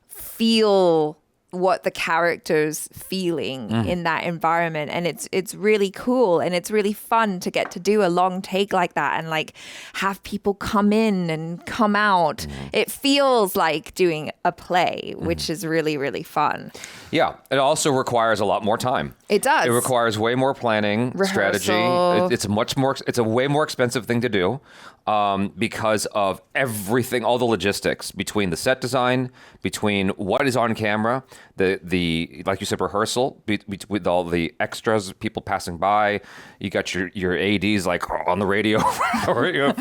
feel what the character's feeling in that environment. And it's really cool, and it's really fun to get to do a long take like that and like have people come in and come out. It feels like doing a play, which is really, really fun. Yeah, it also requires a lot more time. It does. It requires way more planning, strategy. It's a way more expensive thing to do because of everything, all the logistics between the set design, between what is on camera, the like you said, rehearsal, with all the extras, people passing by. You got your ADs like on the radio or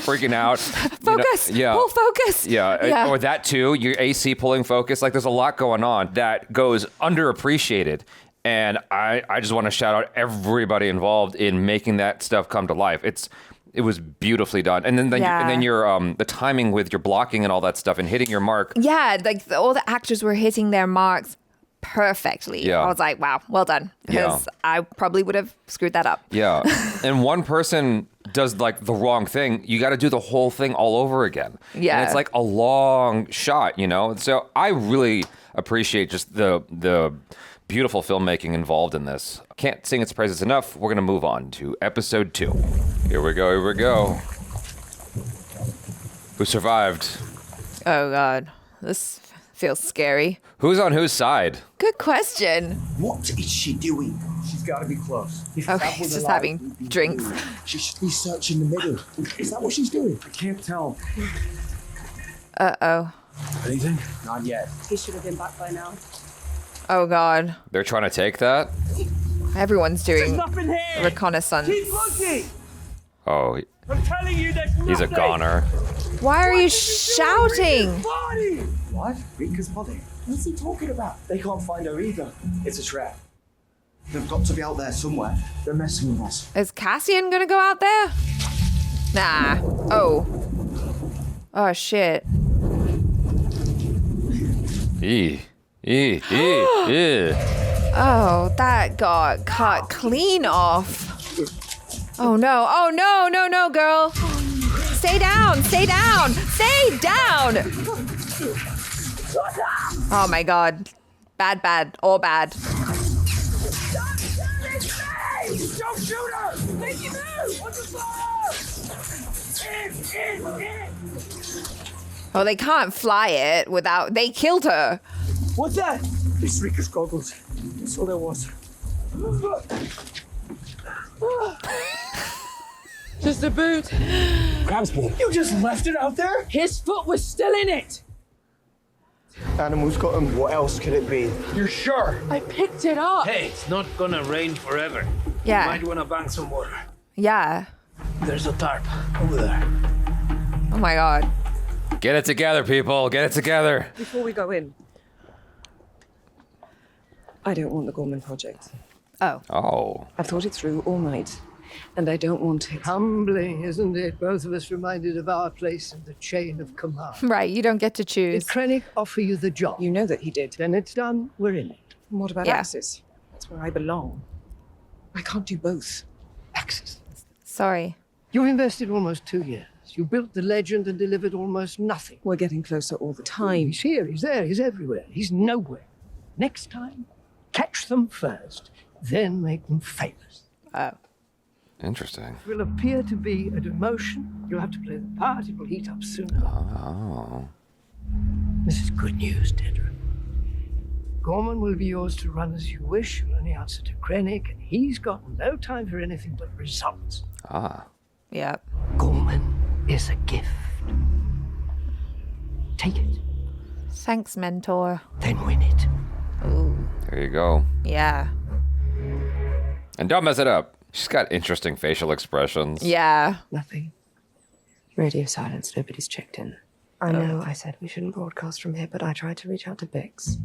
freaking out. Focus. Pull focus. Yeah. Or that too. Your AC pulling focus. Like there's a lot going on that goes underappreciated. And I just want to shout out everybody involved in making that stuff come to life. It was beautifully done. And then your the timing with your blocking and all that stuff and hitting your mark. Yeah, like all the actors were hitting their marks perfectly. Yeah. I was like, wow, well done. Because I probably would have screwed that up. Yeah. And one person does like the wrong thing, you got to do the whole thing all over again. Yeah. And it's like a long shot, So I really appreciate just the beautiful filmmaking involved in this. Can't sing its praises enough. We're going to move on to episode 2. Here we go. Who survived? Oh, God. This feels scary. Who's on whose side? Good question. What is she doing? She's got to be close. Okay, she's just having drinks. She should be searching the middle. Is that what she's doing? I can't tell. Uh-oh. Anything? Not yet. He should have been back by now. Oh, God. They're trying to take that? Everyone's doing reconnaissance. Keep looking! Oh, I'm telling you, there's he's a goner. Why are you shouting? What? Rika's body? What's he talking about? They can't find her either. It's a trap. They've got to be out there somewhere. They're messing with us. Is Cassian gonna go out there? Nah. Oh, shit. Oh, that got cut clean off. Oh no, girl. Stay down. Oh my god. Bad. All bad. Don't shoot her! Make you move! On the floor! In! Oh, they can't fly it without... They killed her. What's that? It's Rika's goggles. That's all there was. Just a boot. Crab's ball. You just left it out there? His foot was still in it. Animals got him. What else could it be? You're sure? I picked it up. Hey, it's not gonna rain forever. Yeah. You might wanna bank some water. Yeah. There's a tarp over there. Oh my god. Get it together, people. Get it together. Before we go in, I don't want the Gorman project. Oh. I've thought it through all night, and I don't want it. Humbling, isn't it? Both of us reminded of our place in the chain of command. Right, you don't get to choose. Did Krennic offer you the job? You know that he did. Then it's done. We're in it. And what about Axis? That's where I belong. I can't do both. Axis. Sorry. You invested almost 2 years. You built the legend and delivered almost nothing. We're getting closer all the time. He's here, he's there, he's everywhere. He's nowhere. Next time, catch them first, then make them famous. Oh. Interesting. It will appear to be a demotion. You'll have to play the part. It will heat up sooner. Oh. This is good news, Dedra. Gorman will be yours to run as you wish. You'll only answer to Krennic, and he's got no time for anything but results. Ah. Yep. Gorman is a gift. Take it. Thanks, mentor. Then win it. Ooh. There you go. Yeah. And don't mess it up. She's got interesting facial expressions. Yeah. Nothing. Radio silence. Nobody's checked in. I know I said we shouldn't broadcast from here, but I tried to reach out to Bix.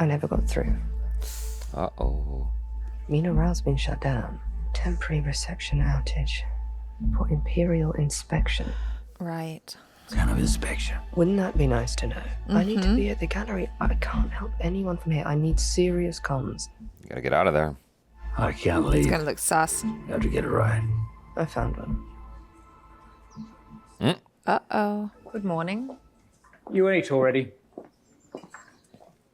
I never got through. Uh-oh. Mina Rao's been shut down. Temporary reception outage for Imperial inspection. Right. Kind of inspection. Wouldn't that be nice to know? I need to be at the gallery. I can't help anyone from here. I need serious comms. You gotta get out of there. I can't leave. It's gonna look sus. You have to get it right. I found one. Uh-oh. Good morning. You ate already?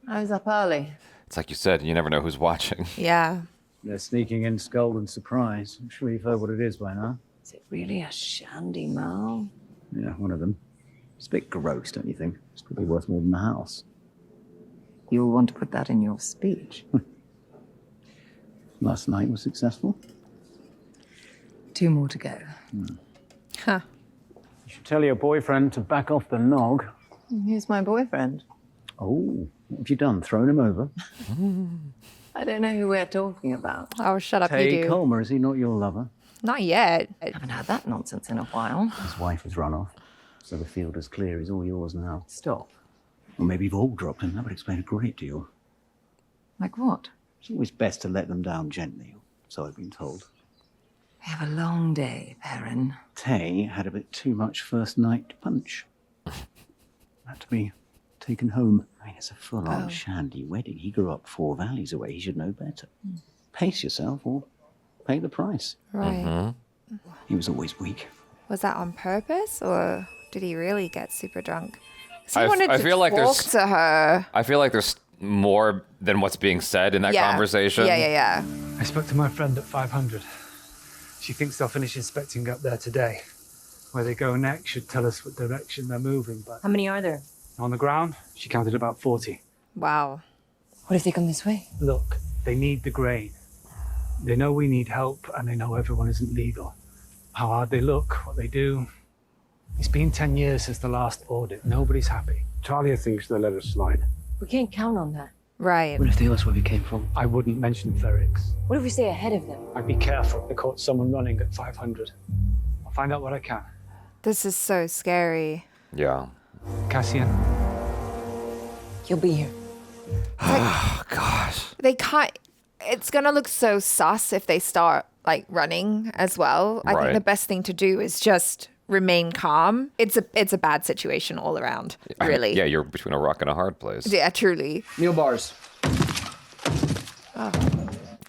I was up early. It's like you said, you never know who's watching. Yeah. They're sneaking in Skald and Surprise. I'm sure you've heard what it is by now. Is it really a shandy, Mal? Yeah, one of them. It's a bit gross, don't you think? It's probably worth more than the house. You'll want to put that in your speech. Last night was successful. 2 more to go. Huh. You should tell your boyfriend to back off the nog. Who's my boyfriend? Oh, what have you done? Thrown him over? I don't know who we're talking about. Oh, shut up, Tay you do. Colmer, is he not your lover? Not yet. I haven't had that nonsense in a while. His wife has run off, so the field is clear. He's all yours now. Stop. Or maybe you've all dropped him. That would explain a great deal. Like what? It's always best to let them down gently, so I've been told. We have a long day, Perrin. Tay had a bit too much first night punch. Had to be taken home. I mean, it's a full-on shandy wedding. He grew up 4 valleys away. He should know better. Pace yourself or pay the price. Right. He was always weak. Was that on purpose, or did he really get super drunk? 'Cause he wanted I to feel like talk there's to her. I feel like there's more than what's being said in that conversation. Yeah. I spoke to my friend at 500. She thinks they'll finish inspecting up there today. Where they go next should tell us what direction they're moving, but How many are there? on the ground, she counted about 40. Wow. What if they come this way? Look, they need the grain. They know we need help, and they know everyone isn't legal. How hard they look, what they do. It's been 10 years since the last audit. Nobody's happy. Talia thinks they'll let us slide. We can't count on that. Right. What if they ask where we came from? I wouldn't mention Ferrix. What if we stay ahead of them? I'd be careful. They caught someone running at 500. I'll find out what I can. This is so scary. Yeah. Cassian. You'll be here. Oh, gosh. They can't. It's gonna look so sus if they start like running as well. I think Right. the best thing to do is just remain calm. It's a bad situation all around. Really. Yeah, you're between a rock and a hard place. Yeah, truly. Meal bars. Oh,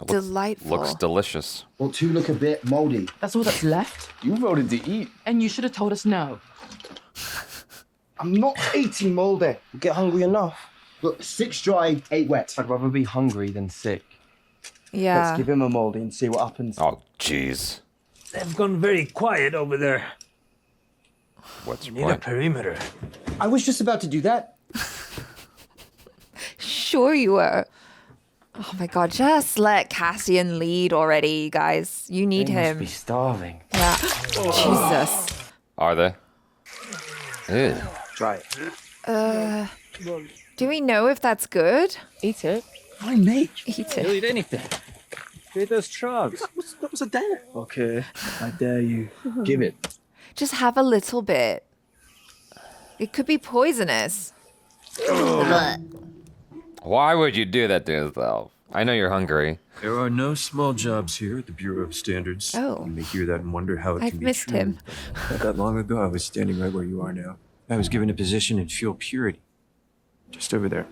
delightful. Looks delicious. Well, 2 look a bit moldy. That's all that's left? You voted to eat. And you should have told us no. I'm not eating mouldy. You get hungry enough. Look, 6 dry, 8 wet. I'd rather be hungry than sick. Yeah. Let's give him a mouldy and see what happens. Oh, jeez. They've gone very quiet over there. What's your Need a point? perimeter. I was just about to do that. Sure you were. Oh my god, just let Cassian lead already, you guys. You need They him. must be starving. Yeah. Jesus. Are they? Ew. Try it. Do we know if that's good? Eat it. Fine, mate. Eat You'll it. eat anything. Eat those trogs. That was a dare. Okay, I dare you. Give it. Just have a little bit. It could be poisonous. Why would you do that to yourself? I know you're hungry. There are no small jobs here at the Bureau of Standards. Oh. You may hear that and wonder how it I've can be missed true. him. Not that long ago, I was standing right where you are now. I was given a position in fuel purity. Just over there.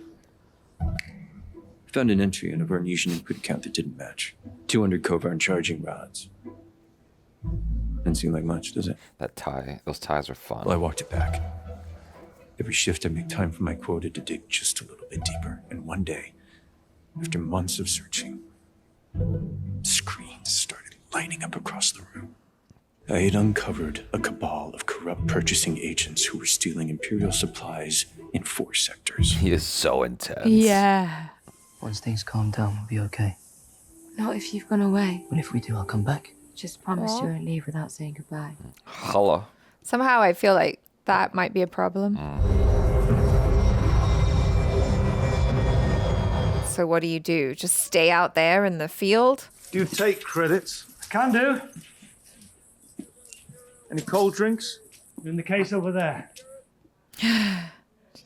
Found an entry on a Varnesian input count that didn't match. 200 Kovarn charging rods. Doesn't seem like much, does it? That tie, those ties are fun. Well, I walked it back. Every shift I make time for my quota to dig just a little bit deeper. And one day, after months of searching, screens started lining up across the room. I had uncovered a cabal of corrupt purchasing agents who were stealing Imperial supplies in 4 sectors. He is so intense. Yeah. Once things calm down, we'll be okay. Not if you've gone away. But if we do, I'll come back. Just promise Aw. you won't leave without saying goodbye. Hello. Somehow I feel like that might be a problem. So what do? Just stay out there in the field? Do you take credits? Can do. Any cold drinks? In the case over there.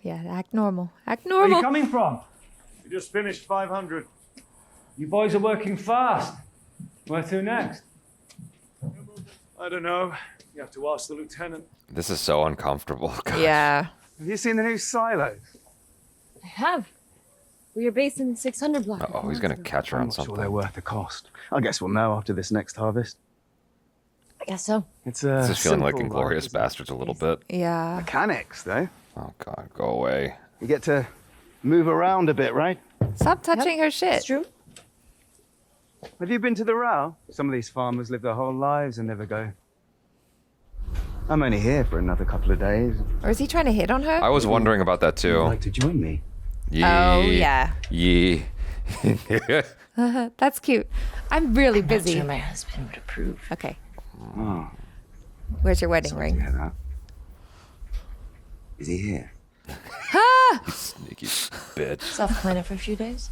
Yeah, act normal. Act Where are you normal. coming from? We just finished 500. You boys are working fast. Where to next? I don't know. You have to ask the lieutenant. This is so uncomfortable. Gosh. Yeah. Have you seen the new silos? I have. We are based in 600 block. Oh, he's gonna catch her on I'm not sure something. they're worth the cost. I guess we'll know after this next harvest. I guess so. It's This is feeling like simple Inglorious life. Bastards a little bit. Yeah. Mechanics, though. Oh god, go away. You get to move around a bit, right? Stop touching her shit. It's true. Have you been to the Rael? Some of these farmers live their whole lives and never go. I'm only here for another couple of days. Or is he trying to hit on her? I was wondering about that too. Would you like to join me? Oh, yeah. Yeah. That's cute. I'm really I'm busy. not sure my husband would approve. Okay. Oh, Where's your wedding sorry to ring? hear that. Is he here? Ah! Sneaky bitch. Self-cleaner for a few days?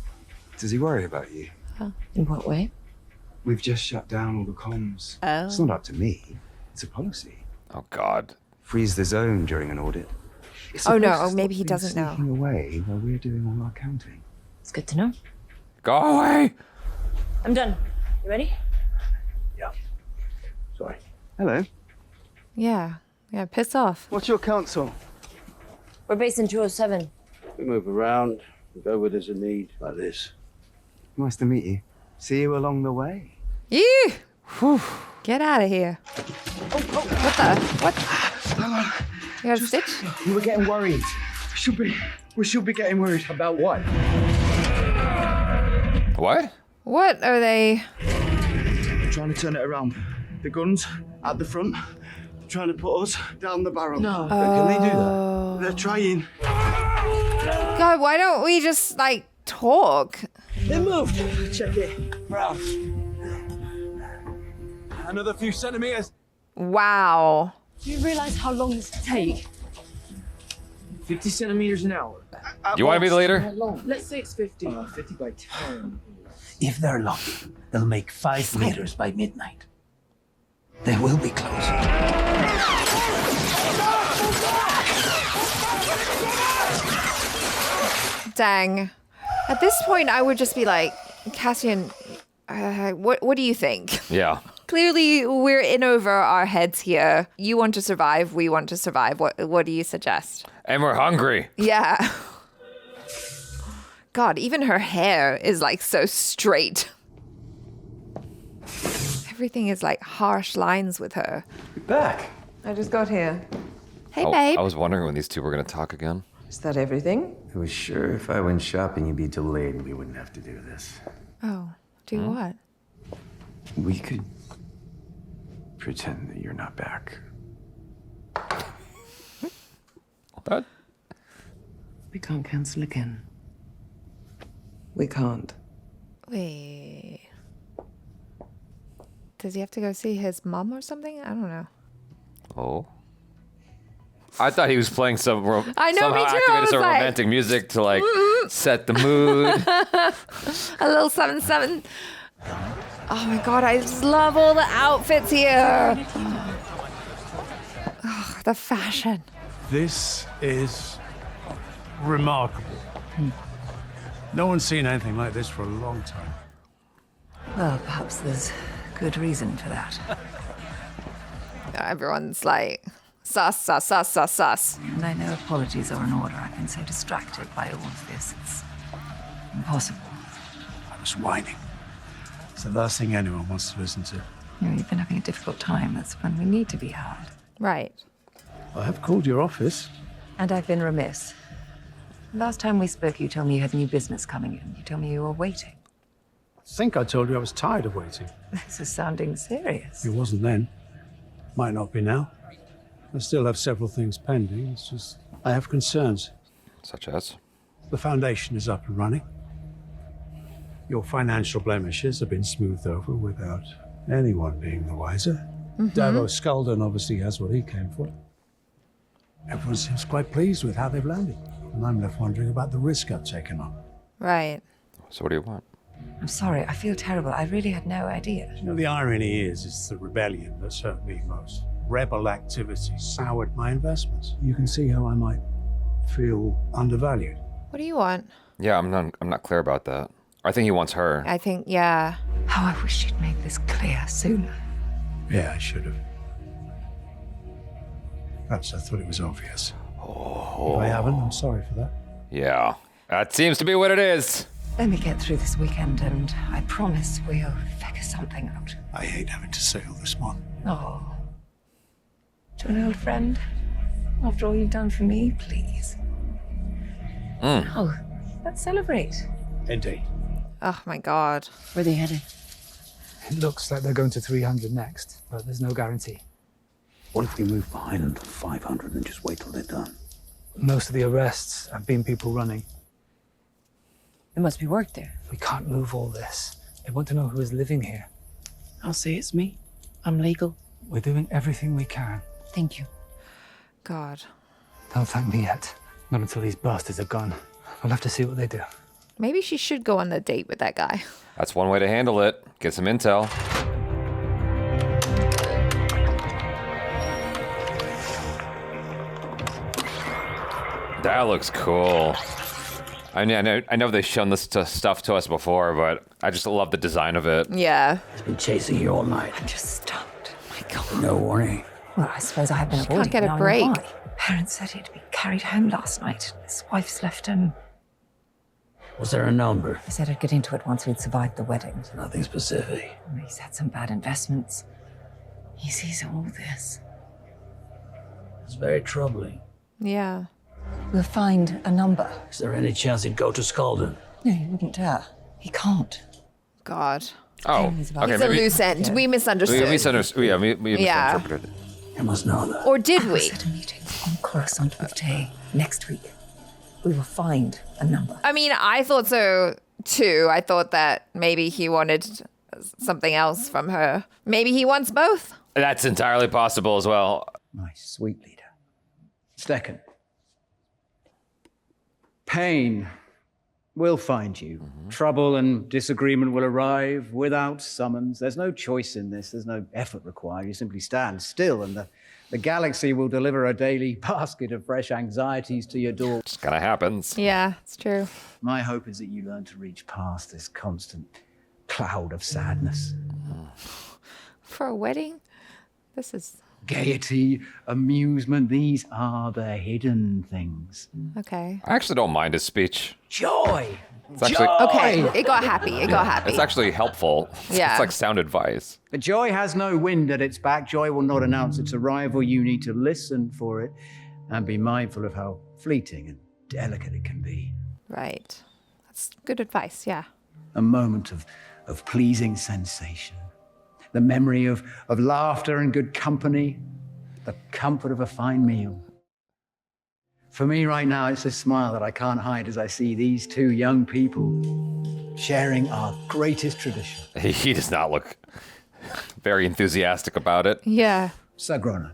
Does he worry about you? In what way? We've just shut down all the comms. Oh. It's not up to me. It's a policy. Oh god. Freeze the zone during an audit. It's Oh, no. supposed to Oh, maybe stop he things doesn't know. sneaking away while we're doing all our counting. It's good to know. Go away. I'm done. You ready? Sorry. Hello. Yeah. Yeah, piss off. What's your counsel? We're based in 207. We move around, we go where there's a need, like this. Nice to meet you. See you along the way. Ew! Whew. Get out of here. What the? What? Hang on. You got a stitch? We were getting worried. We should be getting worried. About what? What? What are they? Trying to turn it around. The guns at the front. Trying to put us down the barrel. No. Can they do that? They're trying. God, why don't we just, like, talk? They moved. Check it. Round. Another few centimeters. Wow. Do you realize how long this will take? 50 centimeters an hour. Do you want to be the leader? Let's say it's 50. 50 by 10. If they're lucky, they'll make 5 meters by midnight. They will be close. Dang. At this point, I would just be like, Cassian, what do you think? Yeah. Clearly, we're in over our heads here. You want to survive. We want to survive. What do you suggest? And we're hungry. Yeah. God, even her hair is like so straight. Everything is like harsh lines with her. You're back. I just got here. Hey, babe. I was wondering when these two were going to talk again. Is that everything? I was sure if I went shopping, you'd be delayed and we wouldn't have to do this. Oh, do what? We could pretend that you're not back. What? We can't cancel again. We can't. Wait. Does he have to go see his mom or something? I don't know. Oh. I thought he was playing I know, me too. somehow I activated was some like, romantic music to like set the mood. A little 7-7. Oh my god, I just love all the outfits here. Oh, the fashion. This is remarkable. No one's seen anything like this for a long time. Well, perhaps there's good reason for that. Everyone's like, sus, sus, sus, sus, sus. And I know apologies are in order. I've been so distracted by all of this. It's impossible. I was whining. It's the last thing anyone wants to listen to. You know, you've been having a difficult time. That's when we need to be hard. Right. I have called your office. And I've been remiss. Last time we spoke, you told me you had new business coming in. You told me you were waiting. I think I told you I was tired of waiting. This is sounding serious. It wasn't then. Might not be now. I still have several things pending. It's just I have concerns. Such as? The foundation is up and running. Your financial blemishes have been smoothed over without anyone being the wiser. Davos Skulden obviously has what he came for. Everyone seems quite pleased with how they've landed. And I'm left wondering about the risk I've taken on. Right. So what do you want? I'm sorry, I feel terrible. I really had no idea. You know, the irony is, it's the rebellion that's hurt me most. Rebel activity soured my investments. You can see how I might feel undervalued. What do you want? Yeah, I'm not clear about that. I think he wants her. I think, yeah. How I wish you'd made this clear sooner. Yeah, I should have. Perhaps I thought it was obvious. If I haven't, I'm sorry for that. Yeah, that seems to be what it is. Let me get through this weekend and I promise we'll figure something out. I hate having to say all this one. Oh. To an old friend? After all you've done for me, please. Oh, let's celebrate. Indeed. Oh my god. Where are they headed? It looks like they're going to 300 next, but there's no guarantee. What if we move behind until 500 and just wait till they're done? Most of the arrests have been people running. There must be work there. We can't move all this. They want to know who is living here. I'll say it's me. I'm legal. We're doing everything we can. Thank you. God. Don't thank me yet. Not until these bastards are gone. We'll have to see what they do. Maybe she should go on the date with that guy. That's one way to handle it. Get some intel. That looks cool. I know they've shown this stuff to us before, but I just love the design of it. Yeah. He's been chasing you all night. I'm just stunned. Oh my god. No warning. Well, I suppose I have been avoiding can't get a now I know break. why. Parents said he'd been carried home last night. His wife's left him. Was there a number? He said I'd get into it once we'd survived the wedding. Nothing specific. He's had some bad investments. He sees all this. It's very troubling. Yeah. We'll find a number. Is there any chance he'd go to Skulden? No, he wouldn't dare. He can't. God. Oh, He's okay, a maybe loose end. We misunderstood. we misinterpreted it. You must know that. Or did we? At a meeting on Coruscant with Tay next week. We will find a number. I mean, I thought so too. I thought that maybe he wanted something else from her. Maybe he wants both. That's entirely possible as well. My sweet leader. Second. Pain will find you. Trouble and disagreement will arrive without summons. There's no choice in this. There's no effort required. You simply stand still and the galaxy will deliver a daily basket of fresh anxieties to your door. Just kind of happens. Yeah, it's true. My hope is that you learn to reach past this constant cloud of sadness. For a wedding? This is... Gaiety, amusement, these are the hidden things. Okay. I actually don't mind his speech. Joy! It's actually, Okay, it got happy. It got happy. It's actually helpful. Yeah. It's like sound advice. But joy has no wind at its back. Joy will not announce its arrival. You need to listen for it. and be mindful of how fleeting and delicate it can be. Right. That's good advice, yeah. A moment of pleasing sensation, the memory of laughter and good company, the comfort of a fine meal. For me right now, it's a smile that I can't hide as I see these two young people sharing our greatest tradition. He does not look very enthusiastic about it. Yeah. Sagrona.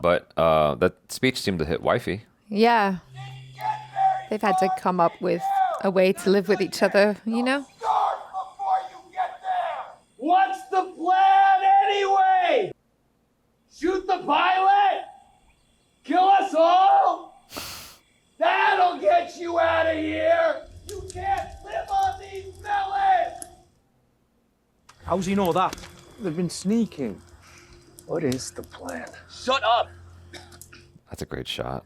But that speech seemed to hit wifey. Yeah. They've had to come up with a way to live with each other, you know? What's the plan anyway? Shoot the pilot? Kill us all? That'll get you out of here! You can't live on these melons! How's he know that? They've been sneaking. What is the plan? Shut up! That's a great shot.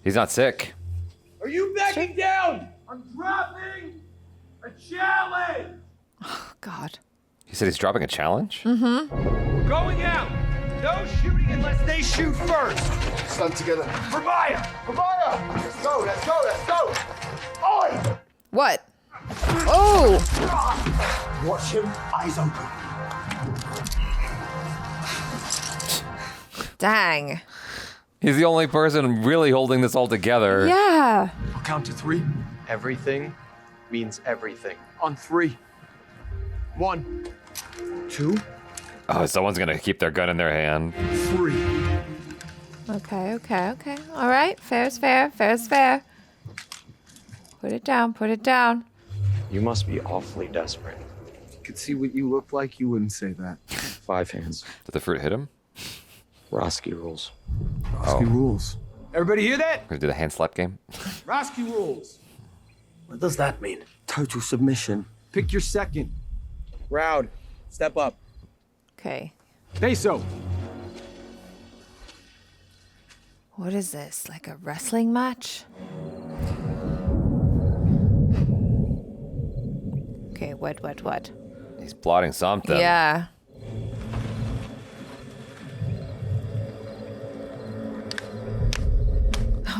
He's not sick. Are you backing down? I'm dropping a challenge! Oh, God. He said he's dropping a challenge? Mm-hmm. We're going out! No shooting unless they shoot first! Stand together. For Maya! For Maya! Let's go, let's go, let's go! Oi! What? Oh! Watch him, eyes open. Dang. He's the only person really holding this all together. Yeah. I'll count to 3. Everything means everything. On 3. 1, 2, Oh, someone's gonna keep their gun in their hand. 3. Okay. All right. Fair is fair. Fair is fair. Put it down. You must be awfully desperate. If you could see what you look like, you wouldn't say that. 5 hands. Did the fruit hit him? Roski rules. Roski rules. Everybody hear that? Gonna do the hand slap game? Roski rules. What does that mean? Total submission. Pick your second. Round. Step up. Okay. Peso. What is this? Like a wrestling match? Okay, what? He's plotting something. Yeah.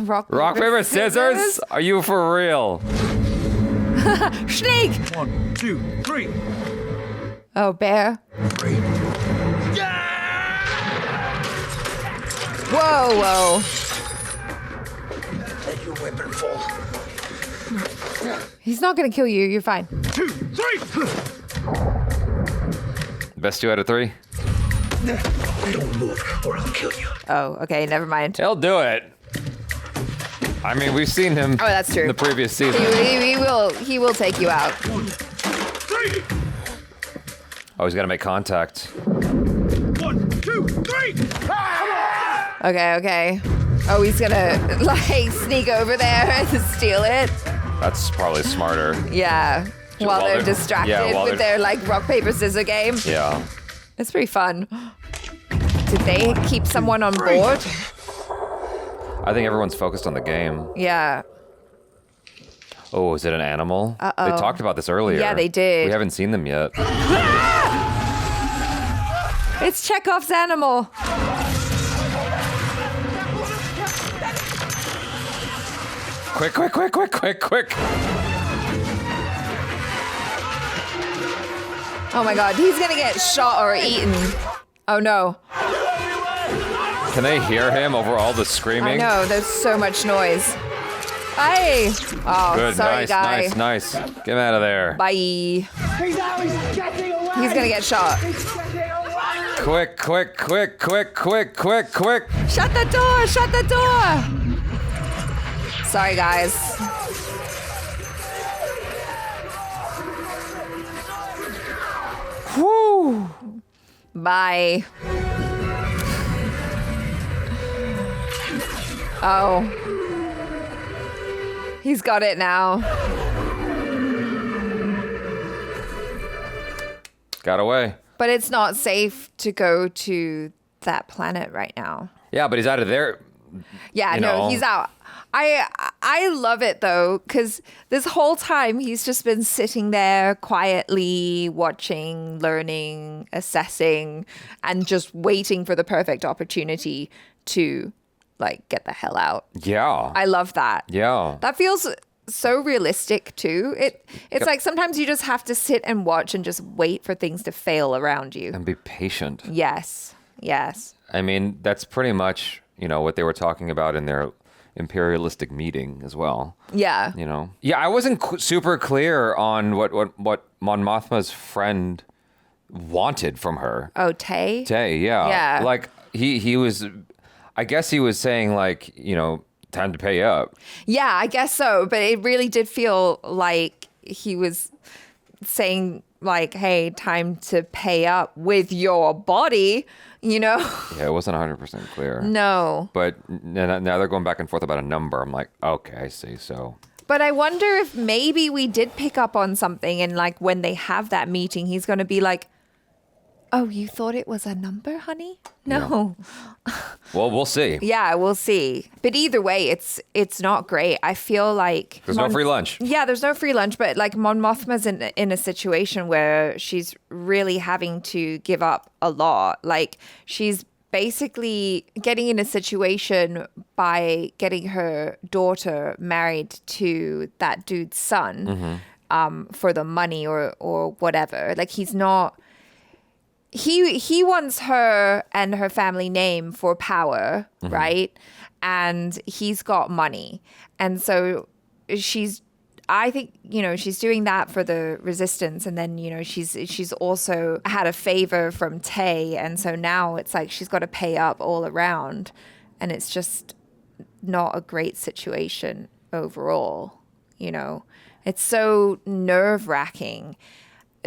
Rock, paper, scissors? Are you for real? Snake! 1, 2, 3. Oh, bear. 3. Whoa. Let your weapon fall. He's not gonna kill you. You're fine. 2, 3. Best 2 out of 3? Don't move or I'll kill you. Oh, okay. Never mind. He'll do it. I mean, we've seen him. Oh, that's true. In the previous season. He will take you out. 1, 3. Oh, he's got to make contact. 1, 2, 3. Okay. Oh, he's gonna like sneak over there and steal it. That's probably smarter. Yeah. While they're distracted with their like rock paper scissors game. Yeah. It's pretty fun. Did they keep someone on board? I think everyone's focused on the game. Yeah. Oh, is it an animal? Uh-oh. They talked about this earlier. Yeah, they did. We haven't seen them yet. It's Chekhov's animal. Quick. Oh my God, he's gonna get shot or eaten. Oh no. Can they hear him over all the screaming? I know, there's so much noise. Hey! Oh, Good, sorry, guy. nice. Get him out of there. Bye. He's getting away. He's gonna get shot. Quick. Shut the door! Sorry, guys. Whew. Bye. Oh. He's got it now. Got away. But it's not safe to go to that planet right now. Yeah, but he's out of there. Yeah, You no, know. he's out. I love it though, because this whole time he's just been sitting there quietly watching, learning, assessing, and just waiting for the perfect opportunity to like get the hell out. Yeah. I love that. Yeah. That feels so realistic too. It's like sometimes you just have to sit and watch and just wait for things to fail around you. And be patient. Yes. I mean, that's pretty much, what they were talking about in their imperialistic meeting as well. Yeah. Yeah, I wasn't super clear on what Mon Mothma's friend wanted from her. Oh, Tay? Tay, yeah. Yeah. Like he was, I guess he was saying like, time to pay up. Yeah, I guess so. But it really did feel like he was saying like, hey, time to pay up with your body, Yeah, it wasn't 100% clear. No. But now they're going back and forth about a number. I'm like, okay, I see. So. But I wonder if maybe we did pick up on something and like when they have that meeting, he's going to be like, oh, you thought it was a number, honey? No. Well, we'll see. Yeah, we'll see. But either way, it's not great. I feel like there's no free lunch. Yeah, there's no free lunch. But like Mon Mothma's in a situation where she's really having to give up a lot. Like she's basically getting in a situation by getting her daughter married to that dude's son for the money or whatever. Like he's not. He wants her and her family name for power, right? And he's got money. And so I think, she's doing that for the resistance. And then, she's also had a favor from Tay. And so now it's like she's got to pay up all around. And it's just not a great situation overall, It's so nerve-wracking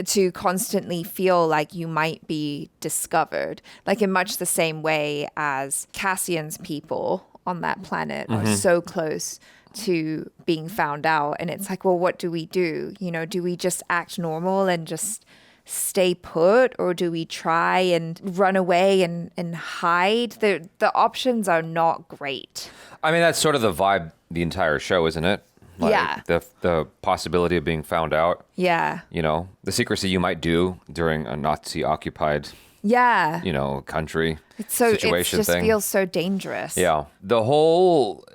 to constantly feel like you might be discovered, like in much the same way as Cassian's people on that planet are so close to being found out. And it's like, well, what do we do? Do we just act normal and just stay put, or do we try and run away and hide? The options are not great. I mean, that's sort of the vibe the entire show, isn't it? Like yeah. The possibility of being found out. Yeah. The secrecy you might do during a Nazi-occupied, country situation it just thing. Feels so dangerous. Yeah. The whole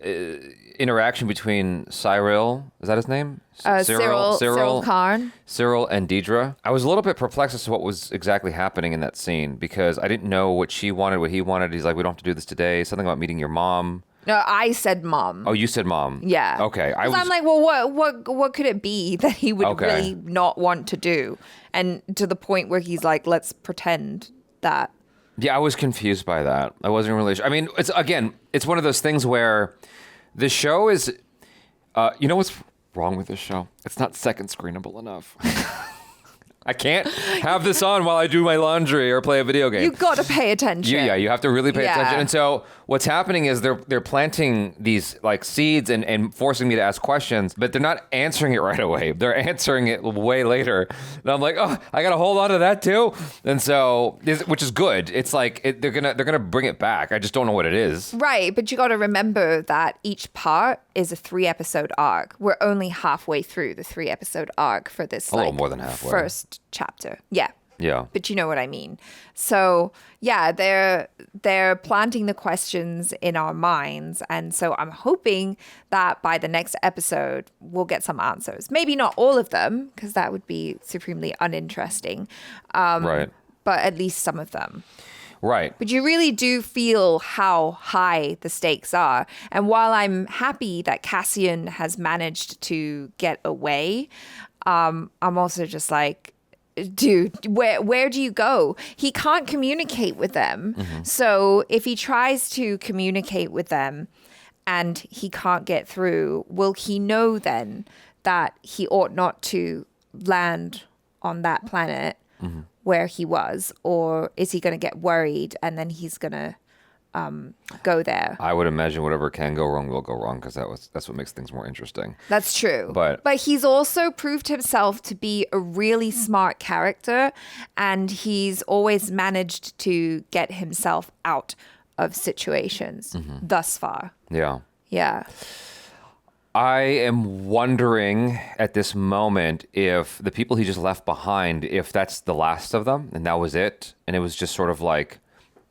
interaction between Syril, is that his name? Syril Karn. Syril and Dedra. I was a little bit perplexed as to what was exactly happening in that scene because I didn't know what she wanted, what he wanted. He's like, we don't have to do this today. Something about meeting your mom. No, I said mom. Oh, you said mom. Yeah. Okay. I'm like, well, what could it be that he would really not want to do? And to the point where he's like, let's pretend that. Yeah, I was confused by that. I wasn't really sure. I mean, it's one of those things where the show is, what's wrong with this show? It's not second screenable enough. I can't have this on while I do my laundry or play a video game. You got to pay attention. Yeah, you have to really pay attention. And so what's happening is they're planting these like seeds and forcing me to ask questions, but they're not answering it right away. They're answering it way later. And I'm like, oh, I got to hold on to that too. And so, which is good. It's like they're gonna bring it back. I just don't know what it is. Right, but you got to remember that each part is a 3-episode arc. We're only halfway through the 3-episode arc for this. A little more than halfway. First chapter. Yeah. Yeah. But you know what I mean. So yeah, they're planting the questions in our minds. And so I'm hoping that by the next episode, we'll get some answers. Maybe not all of them, because that would be supremely uninteresting. Right. But at least some of them. Right. But you really do feel how high the stakes are. And while I'm happy that Cassian has managed to get away, I'm also just like, dude, where do you go? He can't communicate with them. So if he tries to communicate with them and he can't get through, will he know then that he ought not to land on that planet where he was? Or is he going to get worried and then he's going to go there? I would imagine whatever can go wrong will go wrong because that's what makes things more interesting. That's true. But he's also proved himself to be a really smart character, and he's always managed to get himself out of situations thus far. Yeah. Yeah. I am wondering at this moment if the people he just left behind, if that's the last of them and that was it. And it was just sort of like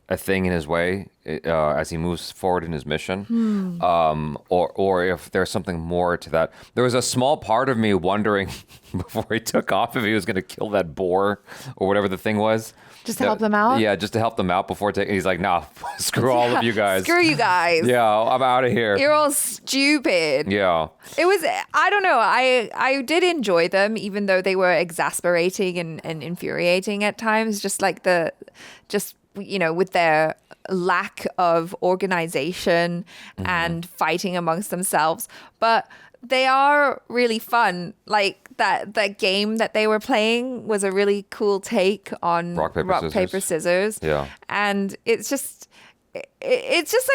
a thing in his way as he moves forward in his mission. Or if there's something more to that. There was a small part of me wondering before he took off if he was going to kill that boar or whatever the thing was. Just to help them out? Yeah, just to help them out before taking. He's like, nah, screw all of you guys. Screw you guys. Yeah, I'm out of here. You're all stupid. Yeah. It was, I don't know. I did enjoy them, even though they were exasperating and infuriating at times. Just like with their lack of organization and fighting amongst themselves. But they are really fun. Like that game that they were playing was a really cool take on rock, paper, scissors. Yeah. And it's just a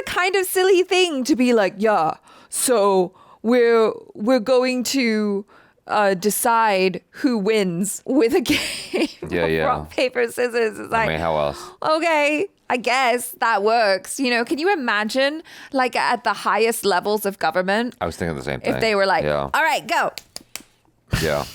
kind of silly thing to be like, yeah, so we're going to decide who wins with a game of rock, paper, scissors. It's like, how else? Okay, I guess that works. Can you imagine, like, at the highest levels of government? I was thinking the same thing. If they were like, all right, go. Yeah.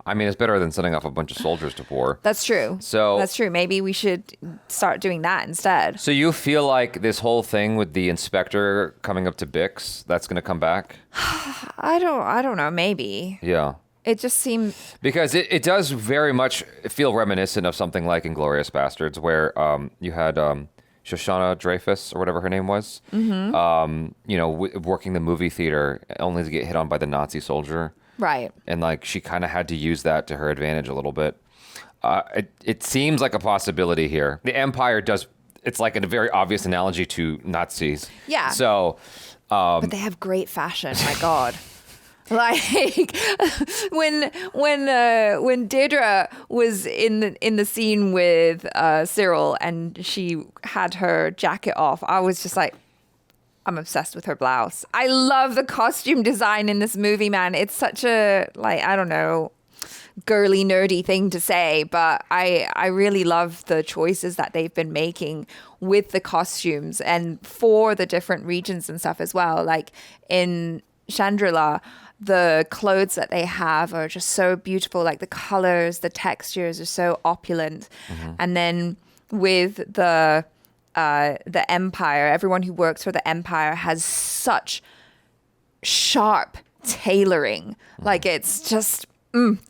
I mean, it's better than sending off a bunch of soldiers to war. That's true. That's true. Maybe we should start doing that instead. So you feel like this whole thing with the inspector coming up to Bix, that's going to come back? I don't know. Maybe. Yeah. It just seemed... Because it does very much feel reminiscent of something like Inglourious Bastards, where you had Shoshana Dreyfus, or whatever her name was, working the movie theater only to get hit on by the Nazi soldier. Right. And like she kind of had to use that to her advantage a little bit. It seems like a possibility here. The Empire does, it's like a very obvious analogy to Nazis. Yeah. So... but they have great fashion, my God. Like when Dedra was in the scene with Syril and she had her jacket off, I was just like, I'm obsessed with her blouse. I love the costume design in this movie, man. It's such a, like, I don't know, girly, nerdy thing to say, but I really love the choices that they've been making with the costumes and for the different regions and stuff as well. Like in Chandrila, the clothes that they have are just so beautiful. Like the colors, the textures are so opulent. And then with the Empire, everyone who works for the Empire has such sharp tailoring. Like it's just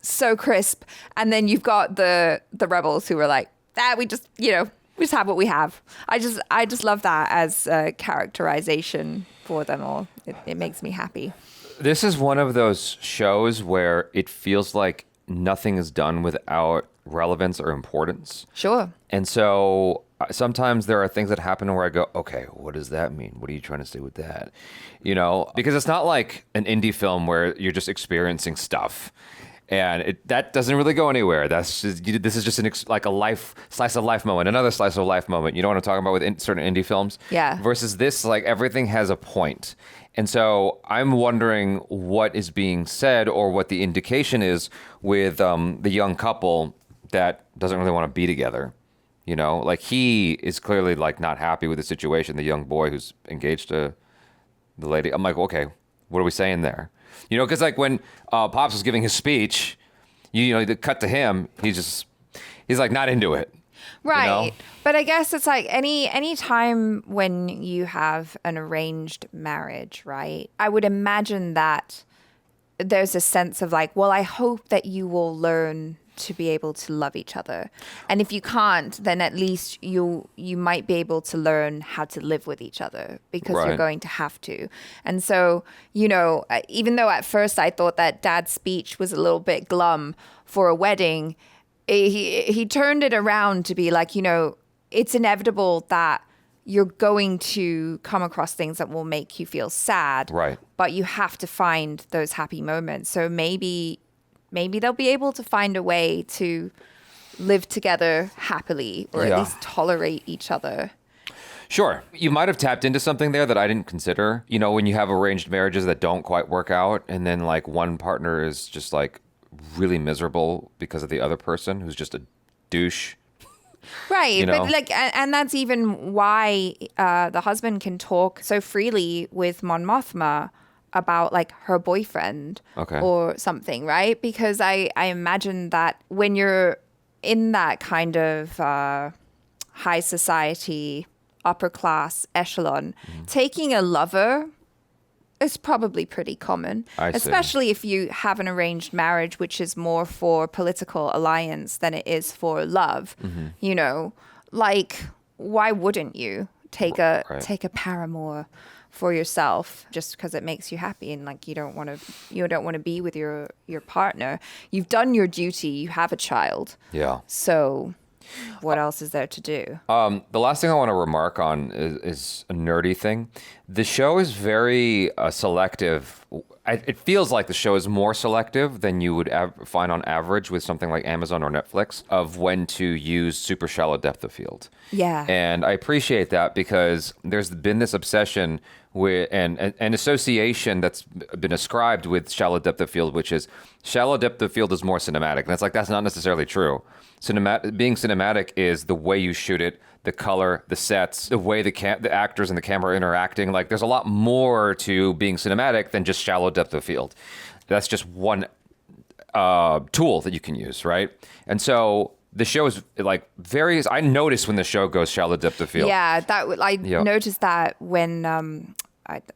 so crisp. And then you've got the rebels who are like, we just have what we have. I just love that as a characterization for them all. It makes me happy. This is one of those shows where it feels like nothing is done without relevance or importance. Sure. And so sometimes there are things that happen where I go, okay, what does that mean? What are you trying to say with that? Because it's not like an indie film where you're just experiencing stuff. And that doesn't really go anywhere. This is just a slice of life moment, another slice of life moment. You know what I'm talking about with certain indie films? Yeah. Versus this, like everything has a point. And so I'm wondering what is being said or what the indication is with the young couple that doesn't really want to be together. Like he is clearly like not happy with the situation. The young boy who's engaged to the lady. I'm like, okay, what are we saying there? Because like when Pops was giving his speech, the cut to him, he's like not into it. Right. But I guess it's like any time when you have an arranged marriage, right? I would imagine that there's a sense of like, well, I hope that you will learn to be able to love each other. And if you can't, then at least you might be able to learn how to live with each other because you're going to have to. And so, even though at first I thought that Dad's speech was a little bit glum for a wedding, he turned it around to be like, it's inevitable that you're going to come across things that will make you feel sad. Right. But you have to find those happy moments. So maybe they'll be able to find a way to live together happily or at least tolerate each other. Sure. You might have tapped into something there that I didn't consider. When you have arranged marriages that don't quite work out and then like one partner is just like really miserable because of the other person who's just a douche. Right. But like, and that's even why the husband can talk so freely with Mon Mothma about like her boyfriend or something, right? Because I imagine that when you're in that kind of high society, upper class echelon, taking a lover is probably pretty common, especially if you have an arranged marriage, which is more for political alliance than it is for love. You know, like, why wouldn't you take a paramour for yourself just because it makes you happy, and like you don't want to be with your partner? You've done your duty. You have a child. Yeah. So what else is there to do? The last thing I want to remark on is a nerdy thing. The show is very selective. It feels like the show is more selective than you would find on average with something like Amazon or Netflix of when to use super shallow depth of field. Yeah. And I appreciate that because there's been this obsession with an association that's been ascribed with shallow depth of field, which is shallow depth of field is more cinematic. And it's like, that's not necessarily true. Being cinematic is the way you shoot it, the color, the sets, the way the actors and the camera are interacting. Like, there's a lot more to being cinematic than just shallow depth of field. That's just one tool that you can use, right? And so the show is like I noticed when the show goes shallow depth of field. Yeah, I noticed that when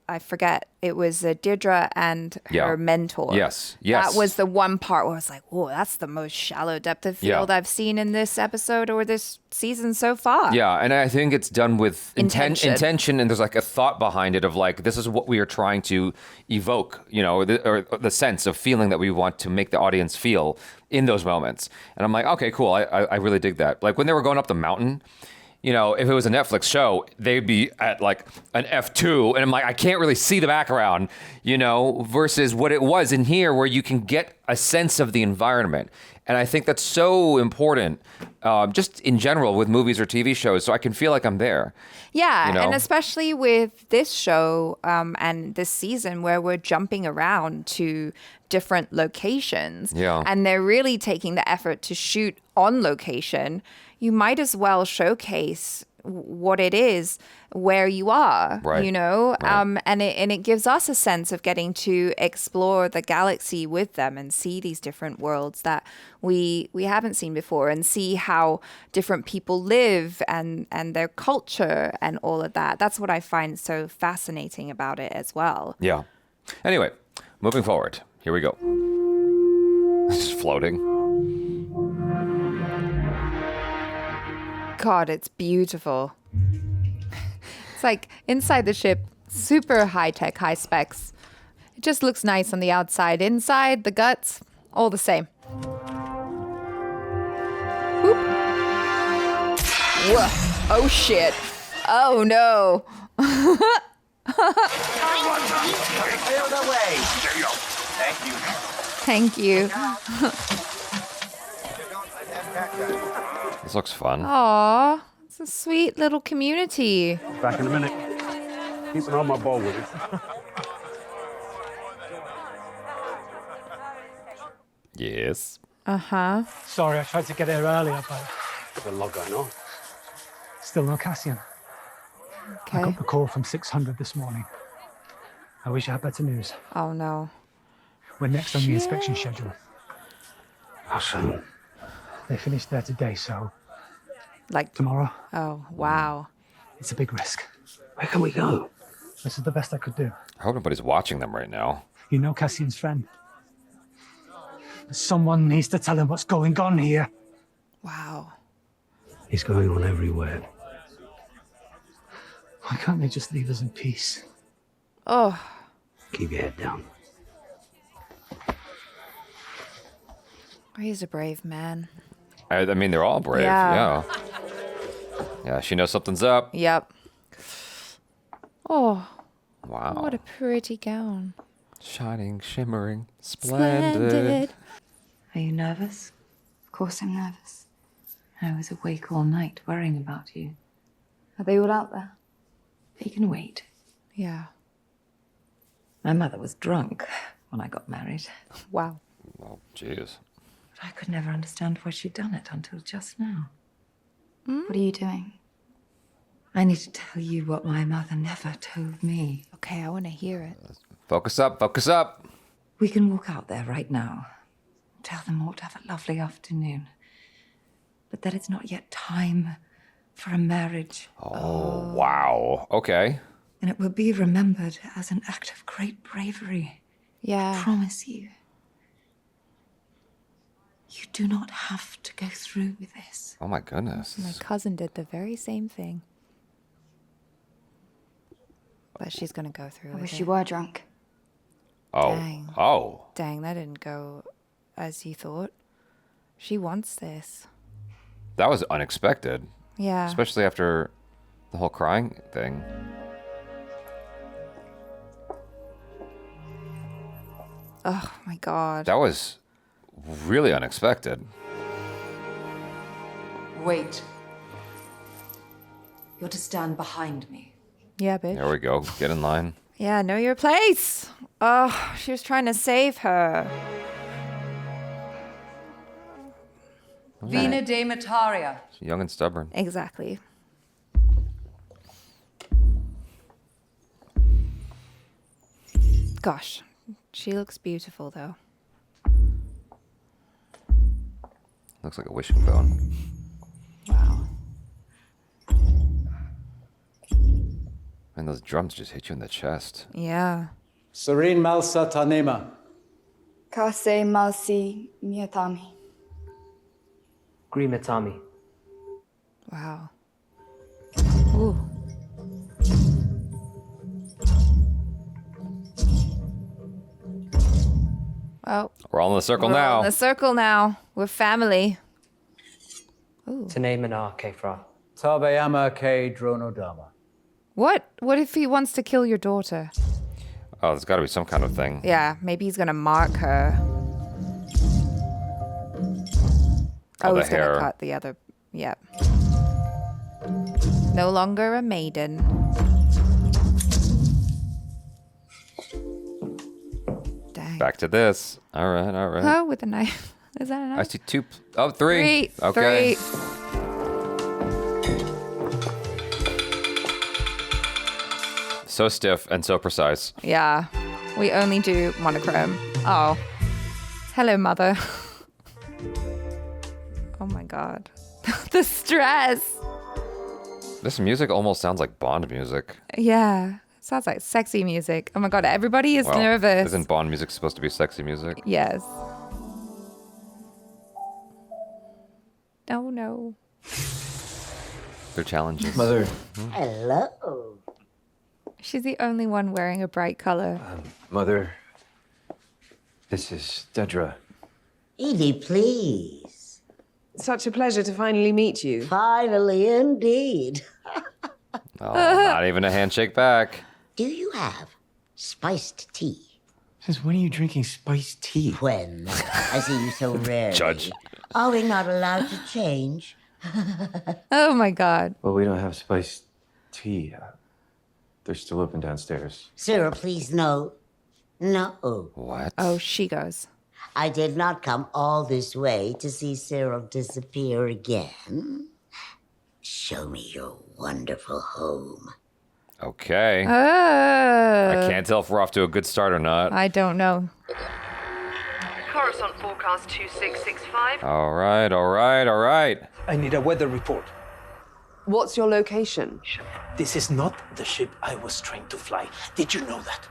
I forget, it was Dedra and her mentor. Yes. That was the one part where I was like, "Whoa, that's the most shallow depth of field I've seen in this episode or this season so far." Yeah, and I think it's done with intention, and there's like a thought behind it of like, this is what we are trying to evoke, you know, or the sense of feeling that we want to make the audience feel in those moments. And I'm like, okay, cool, I really dig that. Like when they were going up the mountain, you know, if it was a Netflix show, they'd be at like an F2, and I'm like, I can't really see the background, you know, versus what it was in here where you can get a sense of the environment. And I think that's so important, just in general with movies or TV shows, so I can feel like I'm there. Yeah, you know? And especially with this show and this season where we're jumping around to different locations. Yeah. And they're really taking the effort to shoot on location. You might as well showcase what it is where you are, you know, and it gives us a sense of getting to explore the galaxy with them and see these different worlds that we haven't seen before, and see how different people live and their culture and all of that. That's what I find so fascinating about it as well. Yeah. Anyway, moving forward. Here we go. It's floating. God, it's beautiful. It's like inside the ship, super high tech, high specs. It just looks nice on the outside. Inside, the guts, all the same. Whoop. Whoa. Oh shit. Oh no. Thank you. This looks fun. Aw, it's a sweet little community. Back in a minute. Keeping on my ball with it. Yes. Uh-huh. Sorry, I tried to get here earlier, but There's a lot going on. still no Cassian. Okay. I got the call from 600 this morning. I wish I had better news. Oh no. We're next on the inspection schedule. How soon? They finished there today, so Like tomorrow. Oh, wow. It's a big risk. Where can we go? This is the best I could do. I hope nobody's watching them right now. You know Cassian's friend. Someone needs to tell him what's going on here. Wow. It's going on everywhere. Why can't they just leave us in peace? Oh. Keep your head down. He's a brave man. I mean, they're all brave. Yeah. Yeah, she knows something's up. Yep. Oh. Wow. What a pretty gown. Shining, shimmering, splendid. Are you nervous? Of course I'm nervous. I was awake all night worrying about you. Are they all out there? They can wait. Yeah. My mother was drunk when I got married. Wow. Oh, jeez. But I could never understand why she'd done it until just now. What are you doing? I need to tell you what my mother never told me. Okay, I want to hear it. Focus up, focus up. We can walk out there right now. Tell them all to have a lovely afternoon. But that it's not yet time for a marriage. Oh, wow. Okay. And it will be remembered as an act of great bravery. Yeah. I promise you. You do not have to go through with this. Oh my goodness. My cousin did the very same thing. But she's gonna go through I with wish it. you were drunk. Oh. Dang. Oh. Dang, that didn't go as you thought. She wants this. That was unexpected. Yeah. Especially after the whole crying thing. Oh my god. That was really unexpected. Wait. You're to stand behind me. Yeah, bitch. There we go. Get in line. Yeah, know your place. Oh, she was trying to save her. Vina de Mataria. She's young and stubborn. Exactly. Gosh, she looks beautiful though. Looks like a wishing bone. Wow. And those drums just hit you in the chest. Yeah. Serene Malsa Tanema. Kase Malsi Miatami. Grimatami. Wow. Ooh. Well, we're all in the circle we're now. all in the circle now. We're family. Tane Mana Kefra. Tabayama Ke Dronodama. What? What if he wants to kill your daughter? Oh, there's got to be some kind of thing. Yeah, maybe he's gonna mark her. Oh, the he's hair. gonna cut the other. Yep. No longer a maiden. Dang. Back to this. All right, all right. Oh, with a knife. Is that a knife? I see two. Oh, three. Three. Okay. Three. So stiff and so precise. Yeah. We only do monochrome. Oh. Hello, mother. Oh my god. The stress. This music almost sounds like Bond music. Yeah. Sounds like sexy music. Oh my god, everybody is Well, nervous. Isn't Bond music supposed to be sexy music? Yes. Oh no. They're challenges. Mother. Hello. She's the only one wearing a bright color. Mother. This is Dedra. Edie, please. Such a pleasure to finally meet you. Finally, indeed. Oh, not even a handshake back. Do you have spiced tea? Since when are you drinking spiced tea? When? I see you so rarely. Judge. Are we not allowed to change? Oh my god. Well, we don't have spiced tea. They're still open downstairs. Syril, please, no. No. What? Oh, she goes. I did not come all this way to see Syril disappear again. Show me your wonderful home. Okay. Oh. I can't tell if we're off to a good start or not. I don't know. Coruscant forecast 2665. All right, all right, all right. I need a weather report. What's your location? This is not the ship I was trained to fly. Did you know that?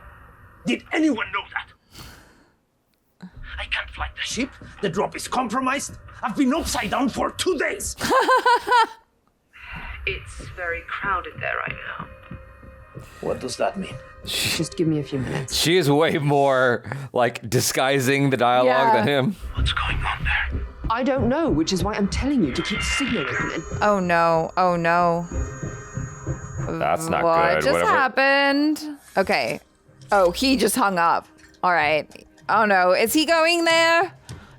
Did anyone know that? I can't fly the ship. The drop is compromised. I've been upside down for 2 days. It's very crowded there right now. What does that mean? Just give me a few minutes. She is way more like disguising the dialogue than him. What's going on there? I don't know, which is why I'm telling you to keep the signal open. Oh no. Oh no. That's not what good. Just Whatever. happened? Okay. Oh, he just hung up. All right. Oh no. Is he going there?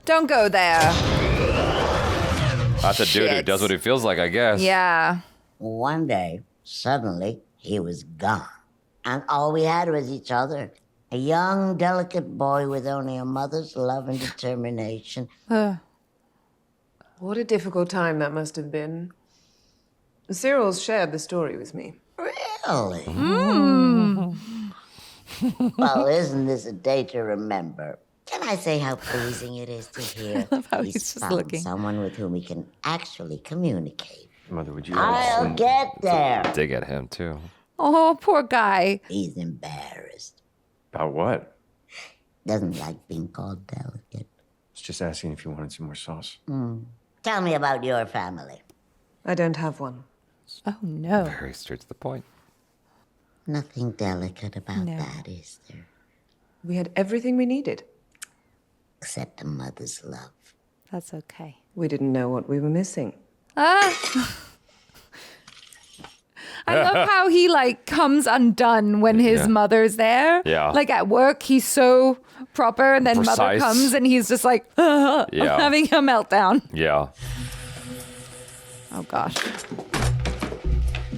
Don't go there. That's a dude who Shit. does what he feels like, I guess. Yeah. One day, suddenly, he was gone. And all we had was each other. A young, delicate boy with only a mother's love and determination. What a difficult time that must have been. Cyril's shared the story with me. Really? Well, isn't this a day to remember? Can I say how pleasing it is to hear he's found someone with whom he can actually communicate? Mother, would you? I'll get there. Dig at him too. Oh, poor guy. He's embarrassed. About what? Doesn't like being called delicate. I was just asking if you wanted some more sauce. Tell me about your family. I don't have one. Oh, no. Very straight to the point. Nothing delicate about that, is there? We had everything we needed. Except a mother's love. That's okay. We didn't know what we were missing. Ah! I love how he like comes undone when his mother's there. Yeah. Like at work, he's so proper, and then mother Precise. comes and he's just like, I'm having a meltdown. Yeah. Oh gosh.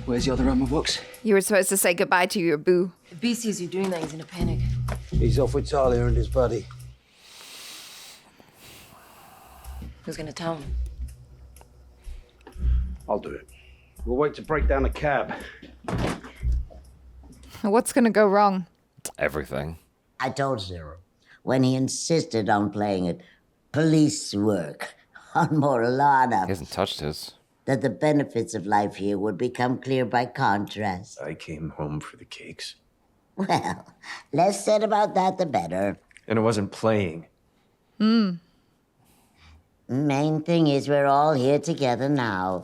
Where's the other arm of books? You were supposed to say goodbye to your boo. If B sees you doing that, he's in a panic. He's off with Talia and his buddy. Who's gonna tell him? I'll do it. We'll wait to break down a cab. What's gonna go wrong? Everything. I told Syril when he insisted on playing at police work on Morlana He hasn't touched his. that the benefits of life here would become clear by contrast. I came home for the cakes. Well, less said about that, the better. And it wasn't playing. Main thing is we're all here together now.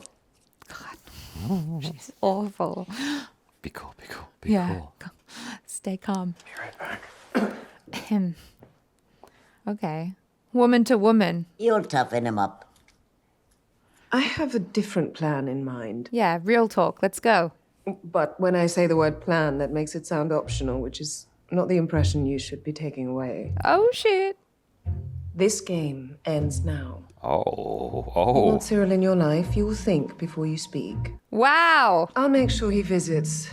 She's awful. Be cool, be cool, be cool. Stay calm. Be right back. Him. Okay. Woman to woman. You'll toughen him up. I have a different plan in mind. Yeah, real talk. Let's go. But when I say the word plan, that makes it sound optional, which is not the impression you should be taking away. Oh, shit. This game ends now. You Oh. want Syril in your life, you will think before you speak. Wow. I'll make sure he visits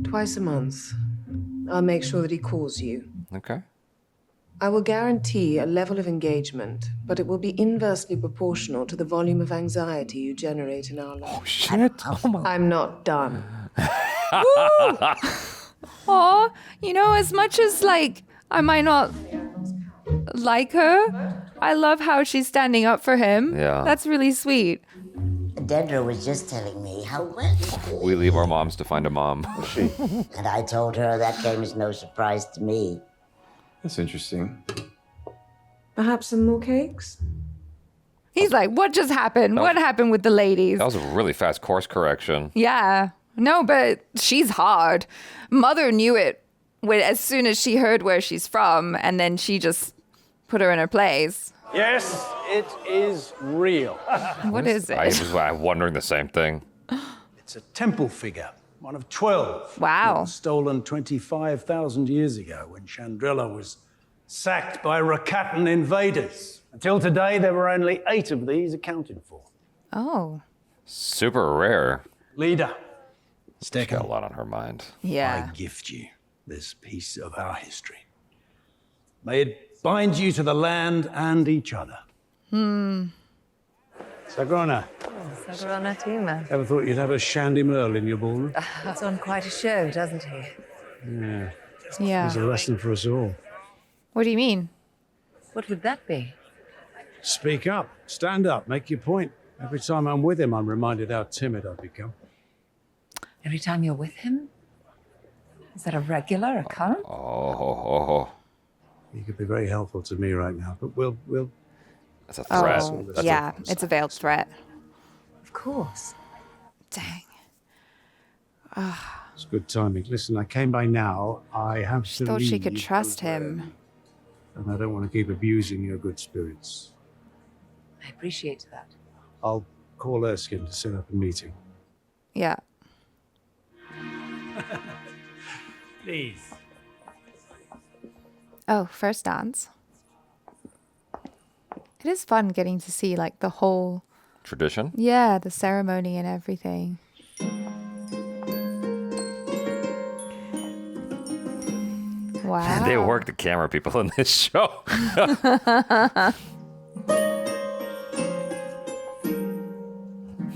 twice a month. I'll make sure that he calls you. Okay. I will guarantee a level of engagement, but it will be inversely proportional to the volume of anxiety you generate in our life. Oh, shit. Oh, my. I'm not done. Aw, you know, as much as, like, I might not like her, I love how she's standing up for him. Yeah. That's really sweet. Dedra was just telling me how well We leave our moms to find a mom. and I told her that came as no surprise to me. That's interesting. Perhaps some more cakes? He's like, what just happened? What happened with the ladies? That was a really fast course correction. Yeah. No, but she's hard. Mother knew it as soon as she heard where she's from, and then she just put her in her place. Yes, it is real. What is it? I was wondering the same thing. It's a temple figure, one of 12. Wow. That was stolen 25,000 years ago when Chandrila was sacked by Rakatan invaders. Until today, there were only 8 of these accounted for. Oh. Super rare. Leader, She's got a lot on her mind. Yeah. I gift you this piece of our history. May it bind you to the land and each other. Sagrona, Sagrona Tima. ever thought you'd have a Shandy Merle in your ballroom? Puts on quite a show, doesn't he? Yeah. Yeah. It's a lesson for us all. What do you mean? What would that be? Speak up, stand up, make your point. Every time I'm with him, I'm reminded how timid I've become. Every time you're with him? Is that a regular occurrence? Oh. You could be very helpful to me right now, but we'll. That's a threat. Oh, That's yeah. It's a veiled threat. Of course. Dang. It's good timing. Listen, I came by now. I have to Thought she leave, could trust him. and I don't want to keep abusing your good spirits. I appreciate that. I'll call Erskine to set up a meeting. Yeah. Please. Oh, first dance. It is fun getting to see like the whole, Tradition? yeah, the ceremony and everything. Wow. They work the camera people in this show.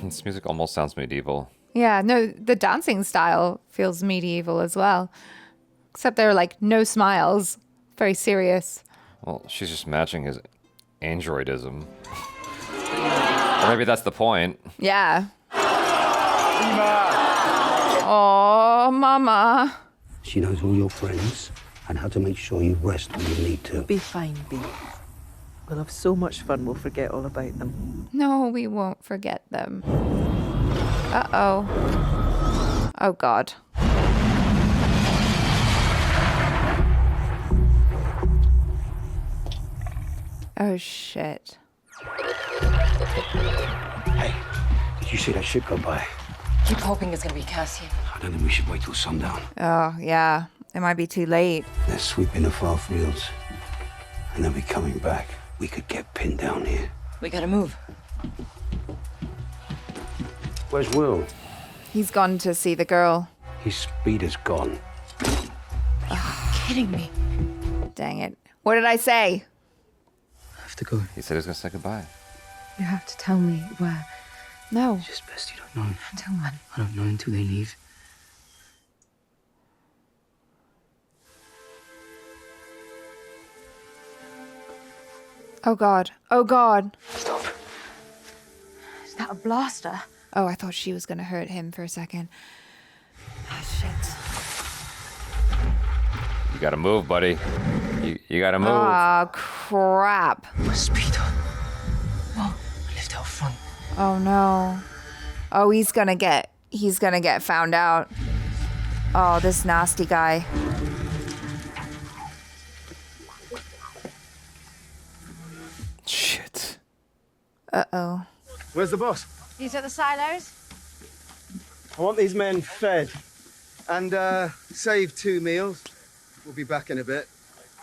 This music almost sounds medieval. Yeah, no, the dancing style feels medieval as well. Except there are like no smiles. Very serious. Well, she's just matching his androidism. Or maybe that's the point. Yeah. Oh, Mama. She knows all your friends and how to make sure you rest when you need to. Be fine, Bee. We'll have so much fun, we'll forget all about them. No, we won't forget them. Uh-oh. Oh, God. Oh, shit. Hey, did you see that ship go by? Keep hoping it's gonna be Cassian. I don't think we should wait till sundown. Oh, yeah. It might be too late. They're sweeping the far fields, and they'll be coming back. We could get pinned down here. We gotta move. Where's Will? He's gone to see the girl. His speed is gone. Kidding me. Dang it. What did I say? I have to go. He said he was going to say goodbye. You have to tell me where. No. It's just best you don't know. Until when? I don't know until they leave. Oh, God. Oh, God. Stop. Is that a blaster? Oh, I thought she was going to hurt him for a second. Oh, shit. You got to move, buddy. You got to move. Oh, crap. My speed on. Well, I lived out front. Oh, no. Oh, he's gonna get found out. Oh, this nasty guy. Shit. Uh-oh. Where's the boss? He's at the silos. I want these men fed. And, save 2 meals. We'll be back in a bit.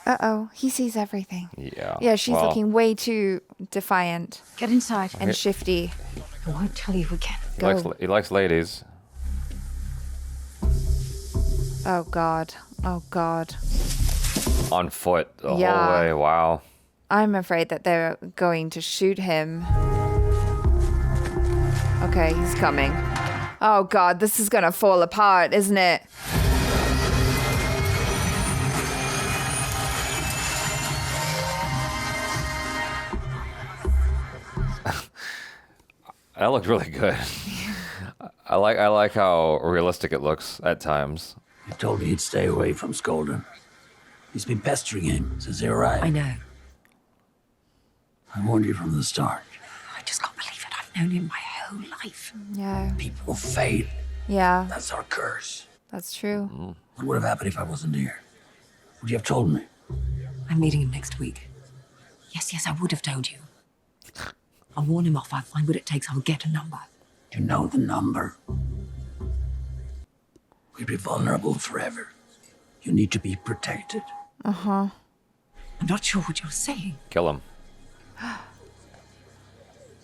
Uh-oh. He sees everything. Yeah. Yeah, she's well, looking way too defiant. Get inside. And shifty. I won't tell you again. He likes ladies. Oh, God. Oh, God. On foot the Yeah. whole way. Wow. I'm afraid that they're going to shoot him. Okay, he's coming. Oh, God, this is gonna fall apart, isn't it? That looked really good. I like how realistic it looks at times. You told me he'd stay away from Skaaldon. He's been pestering him since they arrived. I know. I warned you from the start. I just can't believe it. I've known him my whole life. Yeah. People fail. Yeah. That's our curse. That's true. What would have happened if I wasn't here? Would you have told me? I'm meeting him next week. Yes, I would have told you. I'll warn him off. I'll find what it takes. I'll get a number. You know the number. We'd be vulnerable forever. You need to be protected. Uh-huh. I'm not sure what you're saying. Kill him.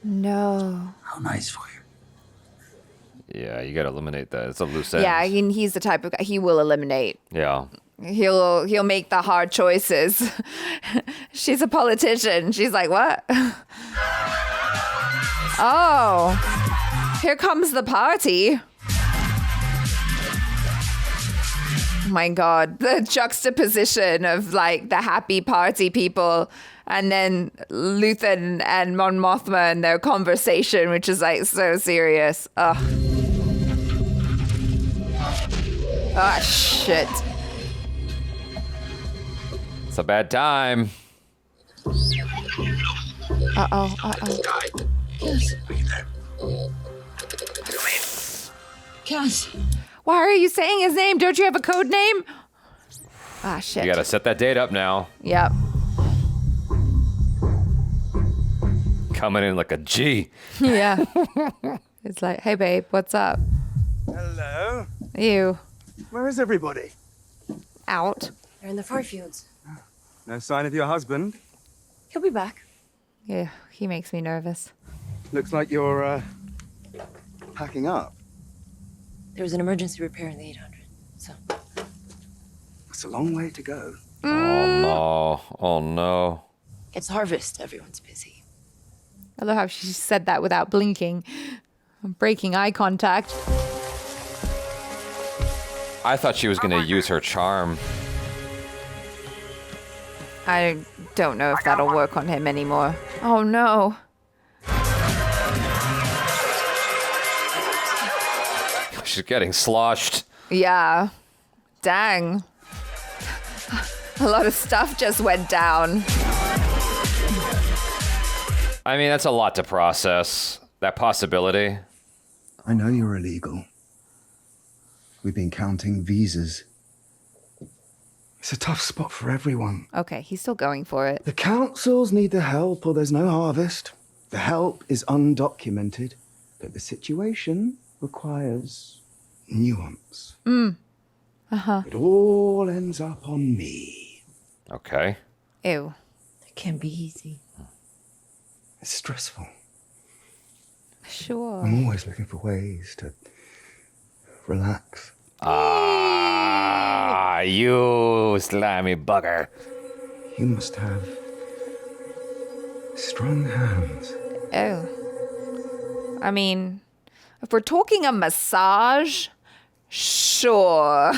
No. How nice for you. Yeah, you gotta eliminate that. It's a loose end. Yeah, he's the type of guy he will eliminate. Yeah. He'll make the hard choices. She's a politician. She's like, what? Oh, here comes the party. Oh my God, the juxtaposition of like the happy party people and then Luthen and Mon Mothma and their conversation, which is like so serious. Ugh. Oh, shit. It's a bad time. Uh-oh, uh-oh. Cass. Why are you saying his name? Don't you have a code name? Ah, shit. You gotta set that date up now. Yep. Coming in like a G. Yeah. It's like, hey, babe, what's up? Hello. You. Where is everybody? Out. They're in the far fields. No sign of your husband. He'll be back. Yeah, he makes me nervous. Looks like you're, packing up. There was an emergency repair in the 800, so. It's a long way to go. Oh no. Oh no. It's harvest. Everyone's busy. I love how she said that without blinking. Breaking eye contact. I thought she was going to use her charm. I don't know if that'll work on him anymore. Oh no. She's getting sloshed. Yeah. Dang. A lot of stuff just went down. I mean, that's a lot to process. That possibility. I know you're illegal. We've been counting visas. It's a tough spot for everyone. Okay, he's still going for it. The councils need the help or there's no harvest. The help is undocumented, but the situation requires nuance. Uh-huh. It all ends up on me. Okay. Ew. It can be easy. It's stressful. Sure. I'm always looking for ways to relax. Ah, you slimy bugger. You must have strong hands. Oh. I mean, if we're talking a massage, sure.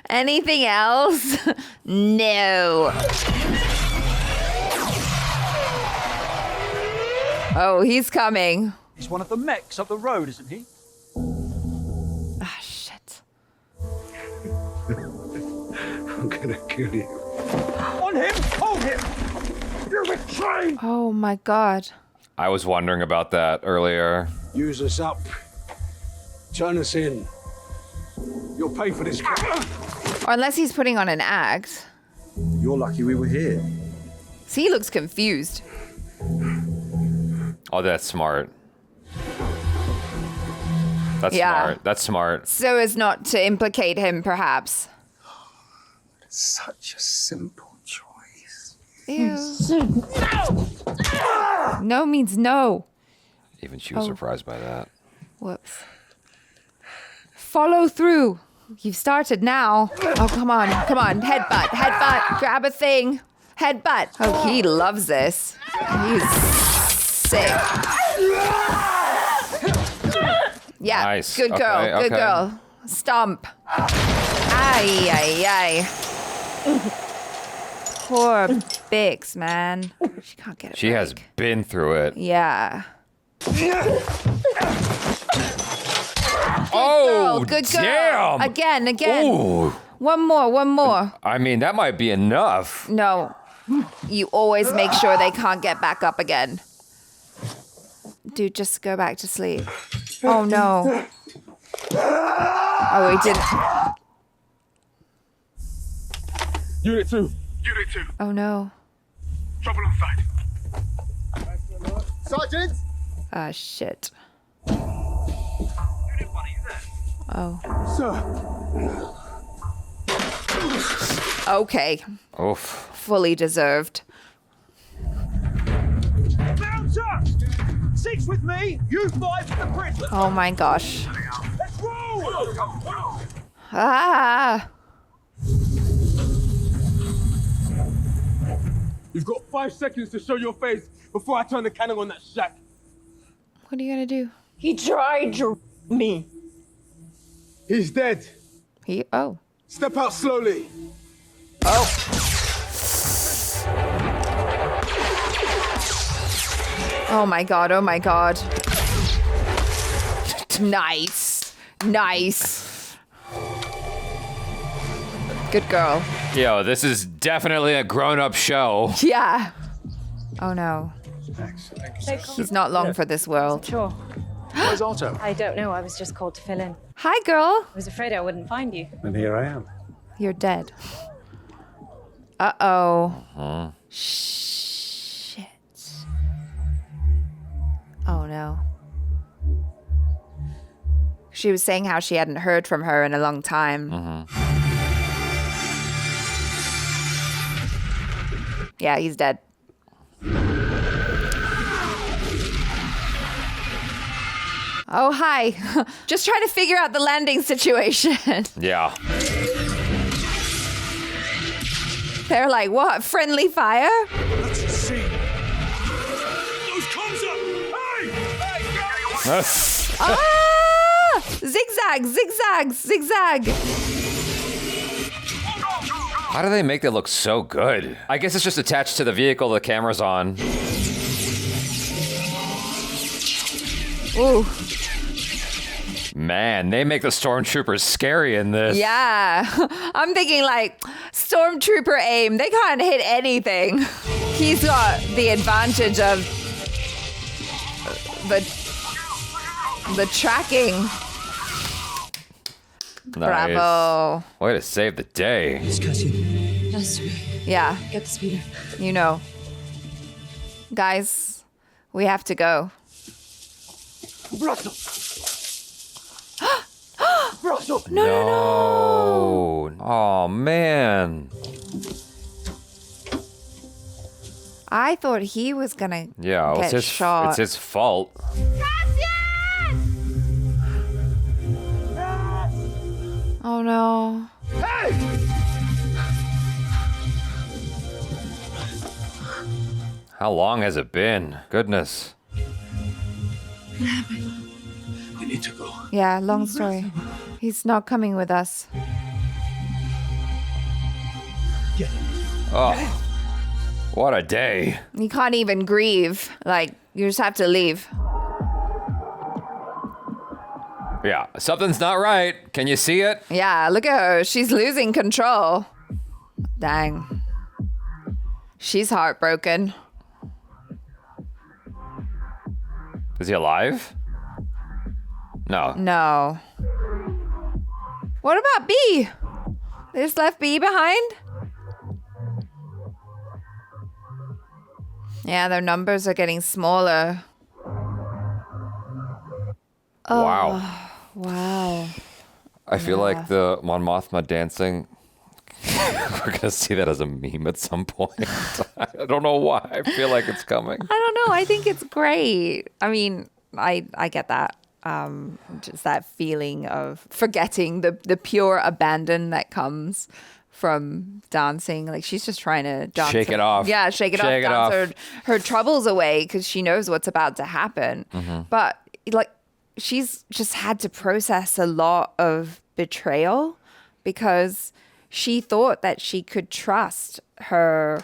Anything else? No. Oh, he's coming. He's one of the mechs up the road, isn't he? Ah, shit. I'm gonna kill you. On him! Hold him! You're betrayed! Oh my god. I was wondering about that earlier. Use us up. Turn us in. You'll pay for this. Or unless he's putting on an act. You're lucky we were here. See, he looks confused. Oh, that's smart. That's Yeah. smart. That's smart. So as not to implicate him, perhaps. Such a simple choice. Ew. No means no. Even she was Oh. surprised by that. Whoops. Follow through. You've started now. Oh, come on. Come on. Headbutt. Headbutt. Grab a thing. Headbutt. Oh, he loves this. He's sick. Yeah. Nice. Good girl. Okay, Good okay. girl. Stomp. Ay, ay, ay. Poor Bix, man. She can't get it. She has been through it. Yeah. Oh, Good girl. damn. Again, again. Ooh. One more. I mean, that might be enough. No. You always make sure they can't get back up again. Dude, just go back to sleep. Oh, no. Oh, he didn't. Unit 2. Unit 2. Oh, no. Trouble on site. Sergeant! Ah, shit. Unit 1, are you there? Oh. Sir. Okay. Oof. Fully deserved. Bouncer! 6 with me, you 5 with the prisoner. Oh, my gosh. Let's roll! Ah. You've got 5 seconds to show your face before I turn the cannon on that shack. What are you gonna do? He tried me. He's dead. Oh. Step out slowly. Oh. Oh my god, oh my god. Nice. Nice. Good girl. Yo, this is definitely a grown-up show. Yeah. Oh no. He's not long for this world. Sure. Where's Otto? I don't know. I was just called to fill in. Hi, girl. I was afraid I wouldn't find you. And here I am. You're dead. Uh-oh. Uh-huh. Shit. Oh no. She was saying how she hadn't heard from her in a long time. Yeah, he's dead. Oh, hi. Just trying to figure out the landing situation. Yeah. They're like, what? Friendly fire? Let's see. Those comms up. Hey! Ah! Zigzag, zigzag, zigzag. How do they make that look so good? I guess it's just attached to the vehicle the camera's on. Ooh. Man, they make the stormtroopers scary in this. Yeah. I'm thinking like stormtrooper aim. They can't hit anything. He's got the advantage of the tracking. Nice. Bravo. Way to save the day. Yeah. Get the speeder. You know. Guys, we have to go. No. Oh, man. I thought he was gonna Yeah, get shot. It's his fault. Oh no. Hey! How long has it been? Goodness. We need to go. Yeah, long story. He's not coming with us. Oh, what a day. You can't even grieve. Like, you just have to leave. Yeah, something's not right. Can you see it? Yeah, look at her. She's losing control. Dang. She's heartbroken. Is he alive? No. No. What about B? They just left B behind? Yeah, their numbers are getting smaller. Oh, Wow. Wow. I feel like the Mon Mothma dancing, we're going to see that as a meme at some point. I don't know why. I feel like it's coming. I don't know. I think it's great. I mean, I get that. Just that feeling of forgetting the pure abandon that comes from dancing. Like, she's just trying to dance. Shake it off. Yeah, shake it off. Dance her troubles away because she knows what's about to happen. Mm-hmm. But, like, she's just had to process a lot of betrayal because she thought that she could trust her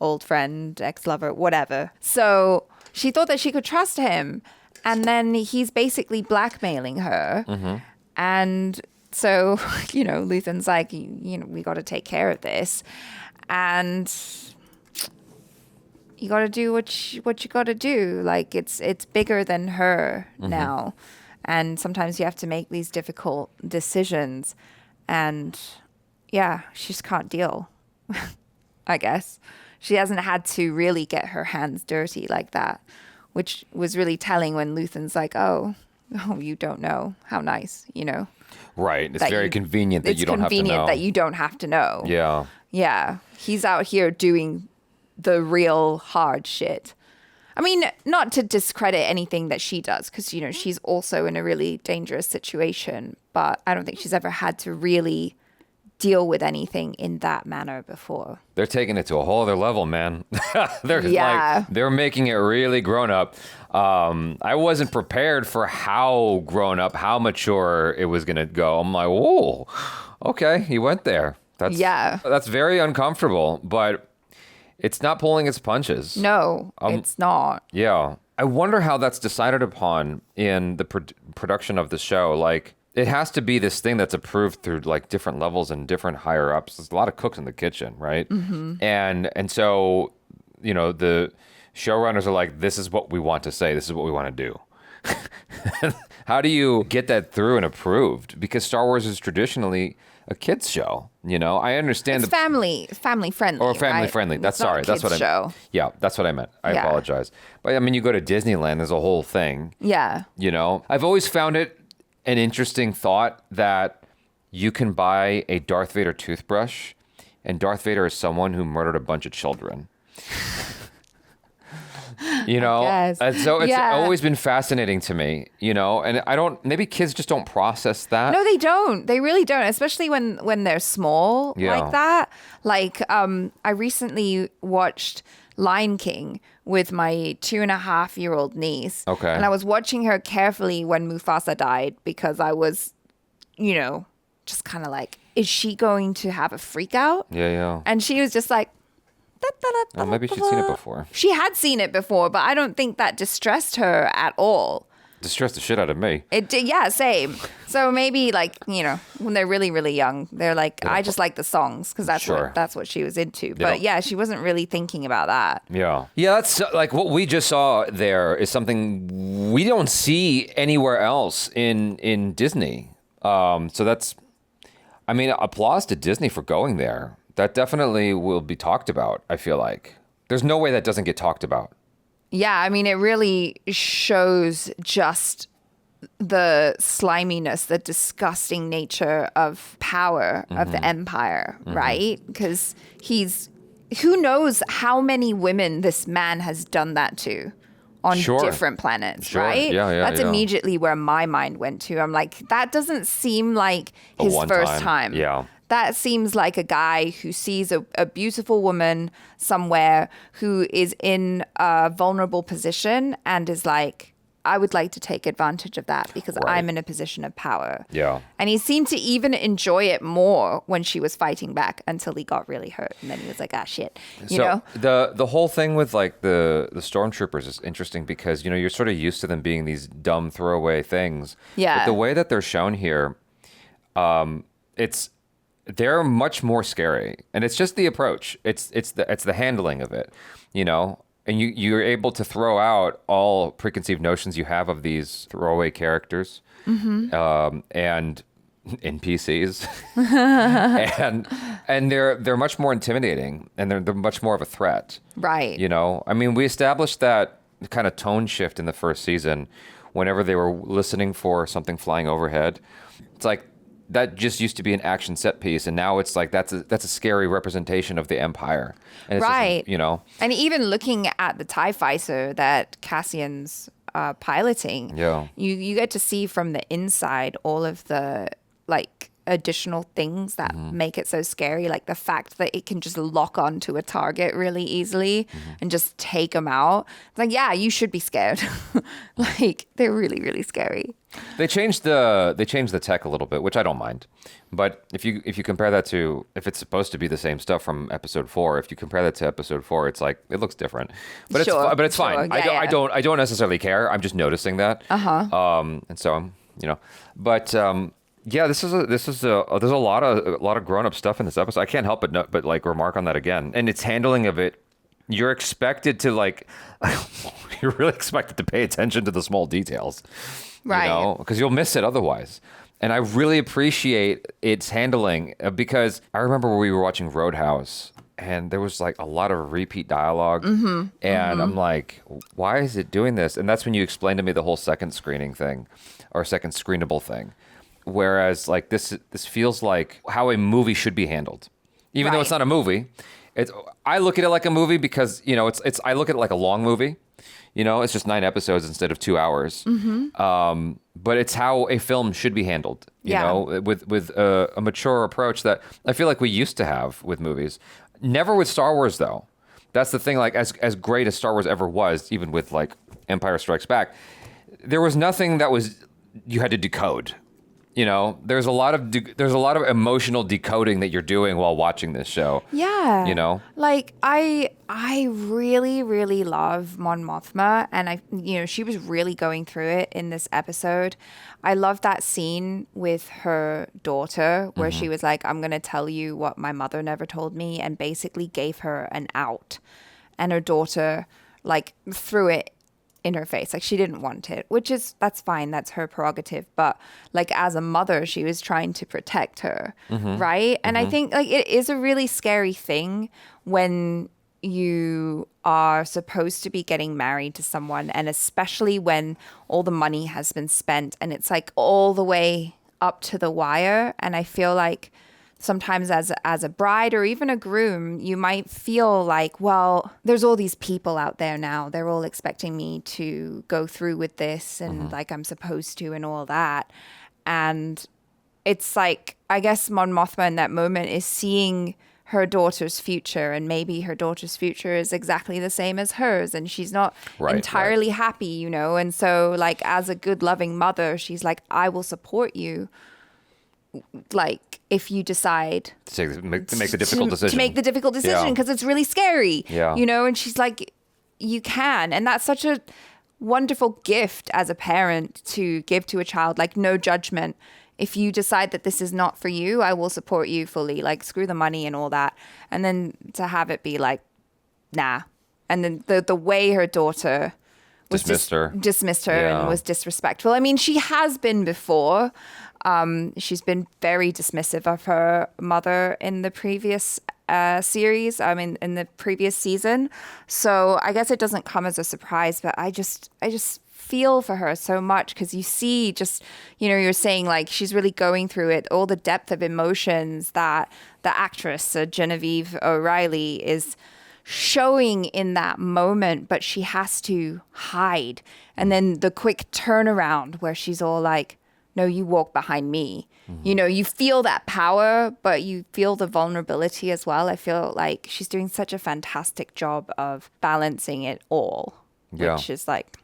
old friend, ex-lover, whatever. So she thought that she could trust him. And then he's basically blackmailing her. Mm-hmm. And so, you know, Luthen's like, you know, we got to take care of this. And you got to do what you got to do. Like, it's bigger than her now. And sometimes you have to make these difficult decisions. And yeah, she just can't deal, I guess. She hasn't had to really get her hands dirty like that, which was really telling when Luthen's like, oh, you don't know. How nice, you know? Right. It's very convenient that you don't have to know. It's convenient that you don't have to know. Yeah. Yeah. He's out here doing the real hard shit. I mean, not to discredit anything that she does, because, you know, she's also in a really dangerous situation, but I don't think she's ever had to really deal with anything in that manner before. They're taking it to a whole other level, man. They're making it really grown up. I wasn't prepared for how grown up, how mature it was going to go. I'm like, whoa, okay, he went there. That's very uncomfortable, but it's not pulling its punches. No, it's not. Yeah. I wonder how that's decided upon in the production of the show. Like, it has to be this thing that's approved through like different levels and different higher ups. There's a lot of cooks in the kitchen, right? Mm-hmm. And so, you know, the showrunners are like, this is what we want to say. This is what we want to do. How do you get that through and approved? Because Star Wars is traditionally a kids show. You know, I understand it's family friendly. Or family right? friendly. That's It's not a sorry. That's what I kids' meant. show. Yeah, that's what I meant. I Yeah. apologize. But I mean, you go to Disneyland, there's a whole thing. Yeah. You know, I've always found it an interesting thought that you can buy a Darth Vader toothbrush, and Darth Vader is someone who murdered a bunch of children. You know, and so it's always been fascinating to me, you know, and maybe kids just don't process that. No, they don't. They really don't, especially when they're small like that. Like, I recently watched Lion King with my 2.5-year-old niece. Okay. And I was watching her carefully when Mufasa died because I was, you know, just kind of like, is she going to have a freak out? Yeah. And she was just like, Oh, maybe she'd seen it before. She had seen it before, but I don't think that distressed her at all. Distressed the shit out of me. It did, yeah, same. So maybe like, you know, when they're really, really young, they're like, I just like the songs because that's what she was into. But yeah, she wasn't really thinking about that. Yeah. Yeah, that's like what we just saw there is something we don't see anywhere else in Disney. So that's, I mean, applause to Disney for going there. That definitely will be talked about, I feel like. There's no way that doesn't get talked about. Yeah, I mean, it really shows just the sliminess, the disgusting nature of power of the Empire, right? Because who knows how many women this man has done that to on different planets, right? Yeah, That's immediately where my mind went to. I'm like, that doesn't seem like his first time. Yeah. That seems like a guy who sees a beautiful woman somewhere who is in a vulnerable position and is like, I would like to take advantage of that because I'm in a position of power. Yeah. And he seemed to even enjoy it more when she was fighting back until he got really hurt. And then he was like, ah, shit. You know? The whole thing with like the stormtroopers is interesting because, you know, you're sort of used to them being these dumb throwaway things. Yeah. But the way that they're shown here, they're much more scary, and it's just the approach. It's the handling of it, you know. And you're able to throw out all preconceived notions you have of these throwaway characters, and NPCs, and they're much more intimidating, and they're much more of a threat. Right. You know, I mean, we established that kind of tone shift in the first season, whenever they were listening for something flying overhead. It's like, that just used to be an action set piece, and now it's like that's a scary representation of the Empire. And it's right. Just, you know. And even looking at the TIE fighter that Cassian's piloting, you get to see from the inside all of the like additional things that make it so scary, like the fact that it can just lock onto a target really easily and just take them out. It's like, yeah, you should be scared. Like, they're really, really scary. They changed the tech a little bit, which I don't mind. But if you compare that to, if it's supposed to be the same stuff from episode 4, if you compare that to episode 4, it's like it looks different. But it's fine. Yeah, I don't necessarily care. I'm just noticing that. And so I'm, you know, but yeah, there's a lot of grown-up stuff in this episode. I can't help but like remark on that again. And its handling of it, you're expected to like you're really expected to pay attention to the small details. Right. You know, because you'll miss it otherwise. And I really appreciate its handling because I remember when we were watching Roadhouse and there was like a lot of repeat dialogue. And I'm like, why is it doing this? And that's when you explained to me the whole second screening thing or second screenable thing. Whereas like this feels like how a movie should be handled. Even though it's not a movie. I look at it like a movie because, you know, I look at it like a long movie. You know, it's just 9 episodes instead of 2 hours. But it's how a film should be handled, you know, with a mature approach that I feel like we used to have with movies. Never with Star Wars, though. That's the thing, like, as great as Star Wars ever was, even with, like, Empire Strikes Back, there was nothing that you had to decode. You know, there's a lot of emotional decoding that you're doing while watching this show. Yeah. You know, like I really, really love Mon Mothma, and she was really going through it in this episode. I love that scene with her daughter where she was like, I'm going to tell you what my mother never told me, and basically gave her an out. And her daughter like threw it in her face. Like, she didn't want it, that's fine. That's her prerogative. But like, as a mother, she was trying to protect her. Right. And I think like it is a really scary thing when you are supposed to be getting married to someone, and especially when all the money has been spent and it's like all the way up to the wire. And I feel like sometimes as a bride or even a groom, you might feel like, well, there's all these people out there now. They're all expecting me to go through with this and like I'm supposed to and all that. And it's like, I guess Mon Mothma in that moment is seeing her daughter's future, and maybe her daughter's future is exactly the same as hers, and she's not entirely happy, you know? And so like, as a good loving mother, she's like, I will support you, like if you decide to make the difficult decision. To make the difficult decision, because it's really scary. Yeah. You know, and she's like, you can. And that's such a wonderful gift as a parent to give to a child, like no judgment. If you decide that this is not for you, I will support you fully, like screw the money and all that. And then to have it be like, nah. And then the way her daughter dismissed her and was disrespectful. I mean, she has been before. She's been very dismissive of her mother in the previous series. I mean, in the previous season. So I guess it doesn't come as a surprise, but I just feel for her so much, because you see just, you know, you're saying like she's really going through it, all the depth of emotions that the actress Genevieve O'Reilly is showing in that moment, but she has to hide. And then the quick turnaround where she's all like, no, you walk behind me. Mm-hmm. You know, you feel that power, but you feel the vulnerability as well. I feel like she's doing such a fantastic job of balancing it all, which is like,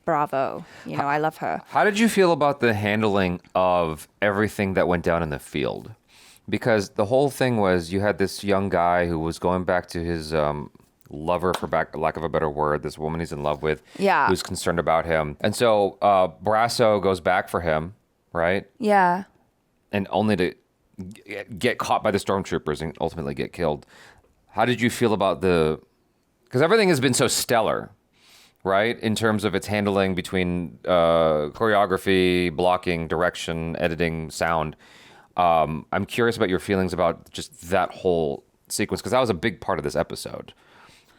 bravo. You know, I love her. How did you feel about the handling of everything that went down in the field? Because the whole thing was you had this young guy who was going back to his lover, for lack of a better word, this woman he's in love with, who's concerned about him. And so Brasso goes back for him, right? Yeah. And only to get caught by the stormtroopers and ultimately get killed. How did you feel about because everything has been so stellar, right? In terms of its handling between choreography, blocking, direction, editing, sound. I'm curious about your feelings about just that whole sequence, because that was a big part of this episode,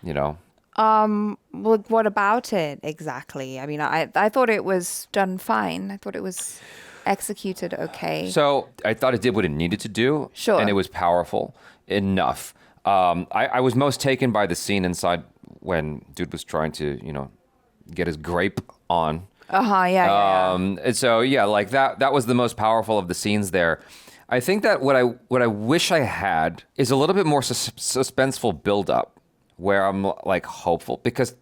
you know? Well, what about it exactly? I mean, I thought it was done fine. I thought it was executed okay. So I thought it did what it needed to do. Sure. And it was powerful enough. I was most taken by the scene inside when dude was trying to, you know, get his grape on. Yeah. And so, like that was the most powerful of the scenes there. I think that what I wish I had is a little bit more suspenseful build-up, where I'm like hopeful, because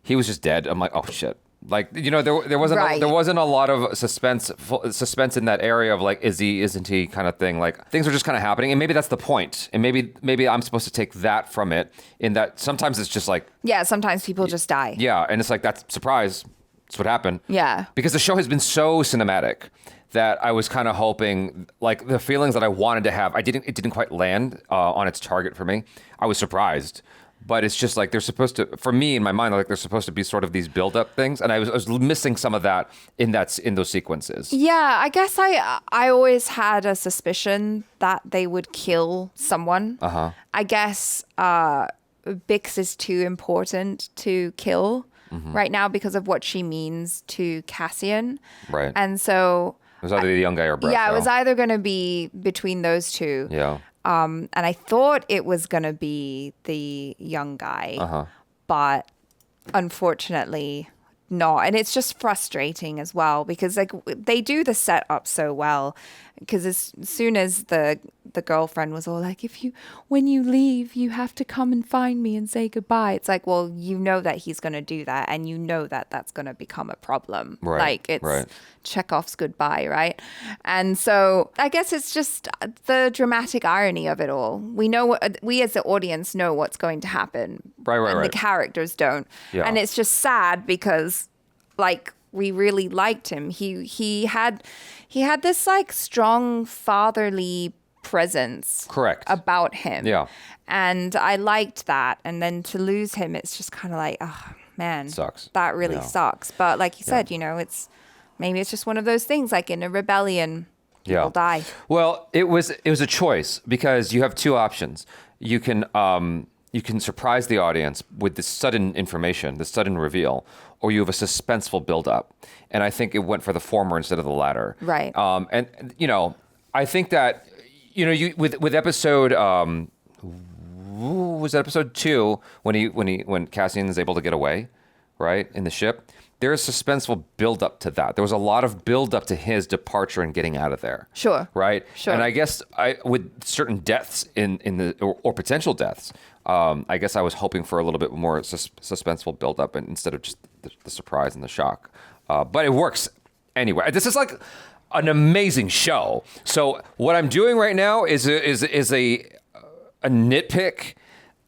he was just dead. I'm like, oh shit. Like, you know, there wasn't a lot of suspense in that area of like, is he, isn't he kind of thing. Like things are just kind of happening, and maybe that's the point. And maybe I'm supposed to take that from it, in that sometimes it's just like, sometimes people just die. Yeah, and it's like, that's surprise. That's what happened. Yeah. Because the show has been so cinematic that I was kind of hoping, like the feelings that I wanted to have, it didn't quite land on its target for me. I was surprised. But it's just like they're supposed to, for me in my mind, like they're supposed to be sort of these build-up things, and I was missing some of that in those sequences. Yeah, I guess I always had a suspicion that they would kill someone. I guess Bix is too important to kill right now because of what she means to Cassian. Right. And so it was either the young guy or Brasso. Yeah, it was either going to be between those two. Yeah. And I thought it was going to be the young guy, but unfortunately not. And it's just frustrating as well, because like they do the setup so well, because as soon as the girlfriend was all like, when you leave, you have to come and find me and say goodbye. It's like, well, you know that he's going to do that, and you know that that's going to become a problem. Right. Like it's Chekhov's goodbye, right? And so I guess it's just the dramatic irony of it all. We as the audience know what's going to happen. Right. The characters don't. Yeah. And it's just sad because like we really liked him. He had this like strong fatherly presence about him. Yeah. And I liked that. And then to lose him, it's just kind of like, oh man, sucks. That really sucks. But like you said, you know, maybe it's just one of those things, like in a rebellion, people die. Well, it was a choice, because you have two options. You can surprise the audience with this sudden information, this sudden reveal, or you have a suspenseful build-up. And I think it went for the former instead of the latter. Right. And you know, I think that, you know, with episode was that episode 2 when Cassian is able to get away, right, in the ship. There is suspenseful build-up to that. There was a lot of build-up to his departure and getting out of there. Sure. Right? Sure. And I guess with certain deaths or potential deaths, I guess I was hoping for a little bit more suspenseful build-up instead of just the surprise and the shock. But it works anyway. This is like, an amazing show. So what I'm doing right now is a nitpick.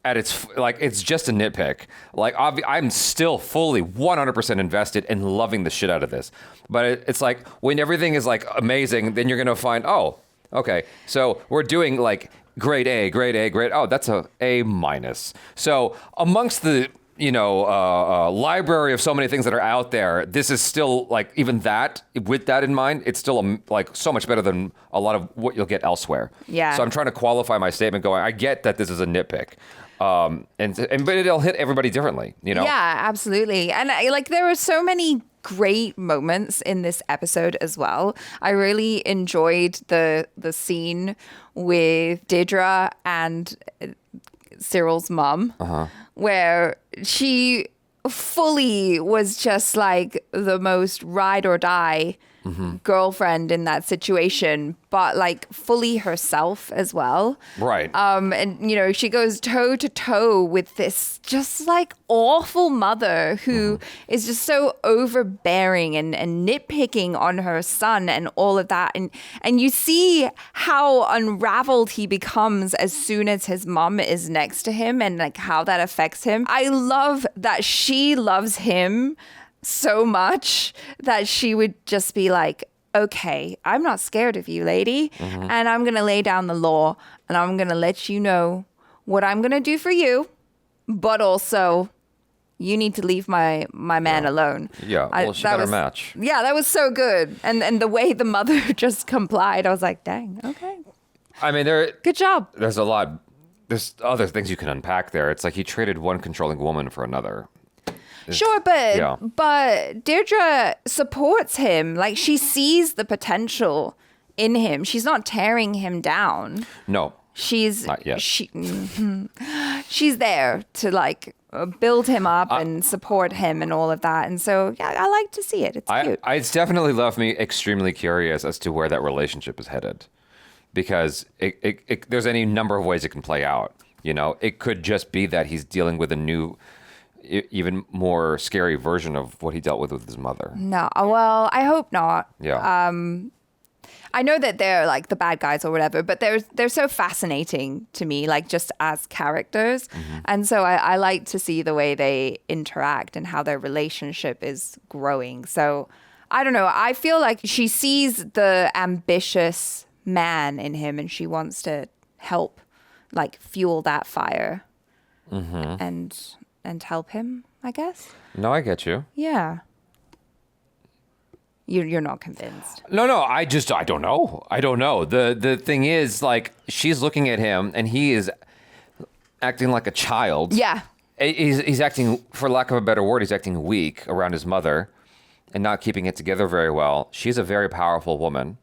It's just a nitpick. Like, I'm still fully 100% invested and loving the shit out of this. But it's like when everything is like amazing, then you're gonna find, oh, okay, so we're doing like grade A, oh, that's A minus. So amongst the library of so many things that are out there, this is still like, even that, with that in mind, it's still like so much better than a lot of what you'll get elsewhere. Yeah. So I'm trying to qualify my statement going, I get that this is a nitpick. But it'll hit everybody differently, Yeah, absolutely. And there were so many great moments in this episode as well. I really enjoyed the scene with Dedra and Syril's mom, where she fully was just like the most ride or die girlfriend in that situation, but like fully herself as well. Right. And she goes toe to toe with this just like awful mother who is just so overbearing and nitpicking on her son and all of that. And you see how unraveled he becomes as soon as his mom is next to him and like how that affects him. I love that she loves him so much that she would just be like, okay, I'm not scared of you, lady. And I'm going to lay down the law and I'm going to let you know what I'm going to do for you. But also, you need to leave my man alone. Yeah, well, she got her match. Yeah, that was so good. And the way the mother just complied, I was like, dang, okay. I mean, good job. There's other things you can unpack there. It's like he traded one controlling woman for another. Sure, but Dedra supports him. Like, she sees the potential in him. She's not tearing him down. No. She's not yet. She's there to like build him up and support him and all of that. And so, yeah, I like to see it. It's cute. It's definitely left me extremely curious as to where that relationship is headed, because there's any number of ways it can play out. It could just be that he's dealing with a new, even more scary version of what he dealt with his mother. No, well, I hope not. Yeah. I know that they're like the bad guys or whatever, but they're so fascinating to me, like just as characters. And so I like to see the way they interact and how their relationship is growing. So I don't know. I feel like she sees the ambitious man in him and she wants to help like fuel that fire and help him, I guess. No, I get you. Yeah. You're not convinced. No, I don't know. The thing is, like, she's looking at him and he is acting like a child. Yeah. He's acting, for lack of a better word, he's acting weak around his mother and not keeping it together very well. She's a very powerful woman.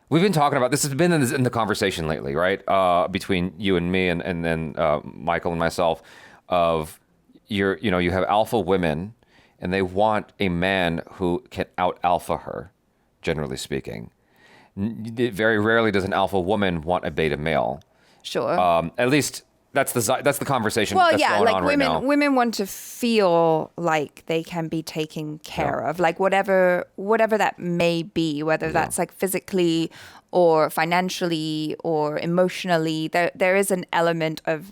We've been talking about this. Has been in the conversation lately, right? Between you and me and then Michael and myself, of you have alpha women and they want a man who can out-alpha her, generally speaking. Very rarely does an alpha woman want a beta male. Sure. At least that's the conversation well, that's yeah, going like on right now. women want to feel like they can be taken care of, like whatever that may be, whether that's like physically or financially or emotionally. There is an element of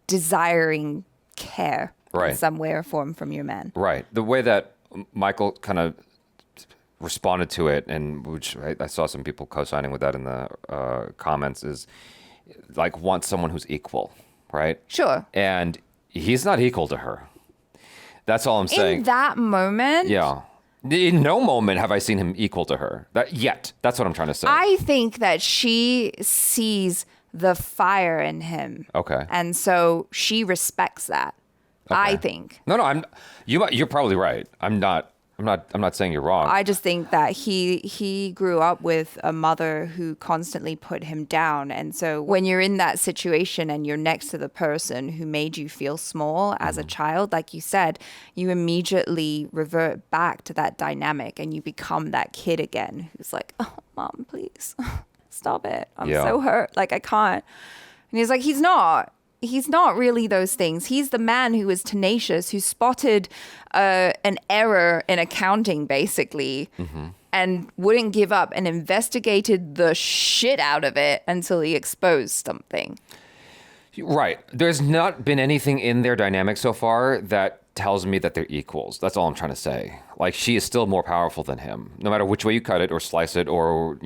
desiring care in some way or form from your man. Right. The way that Michael kind of responded to it, and which I saw some people co-signing with that in the comments, is like want someone who's equal, right? Sure. And he's not equal to her. That's all I'm saying. In that moment? Yeah. In no moment have I seen him equal to her. Yet. That's what I'm trying to say. I think that she sees the fire in him. Okay. And so she respects that. Okay. I think. No, you're probably right. I'm not saying you're wrong. I just think that he grew up with a mother who constantly put him down. And so when you're in that situation and you're next to the person who made you feel small as a child, like you said, you immediately revert back to that dynamic and you become that kid again who's like, oh, Mom, please stop it. I'm so hurt. Like, I can't. And he's like, he's not really those things. He's the man who is tenacious, who spotted an error in accounting, basically, and wouldn't give up and investigated the shit out of it until he exposed something. Right. There's not been anything in their dynamic so far that tells me that they're equals. That's all I'm trying to say. Like, she is still more powerful than him. No matter which way you cut it or slice it or,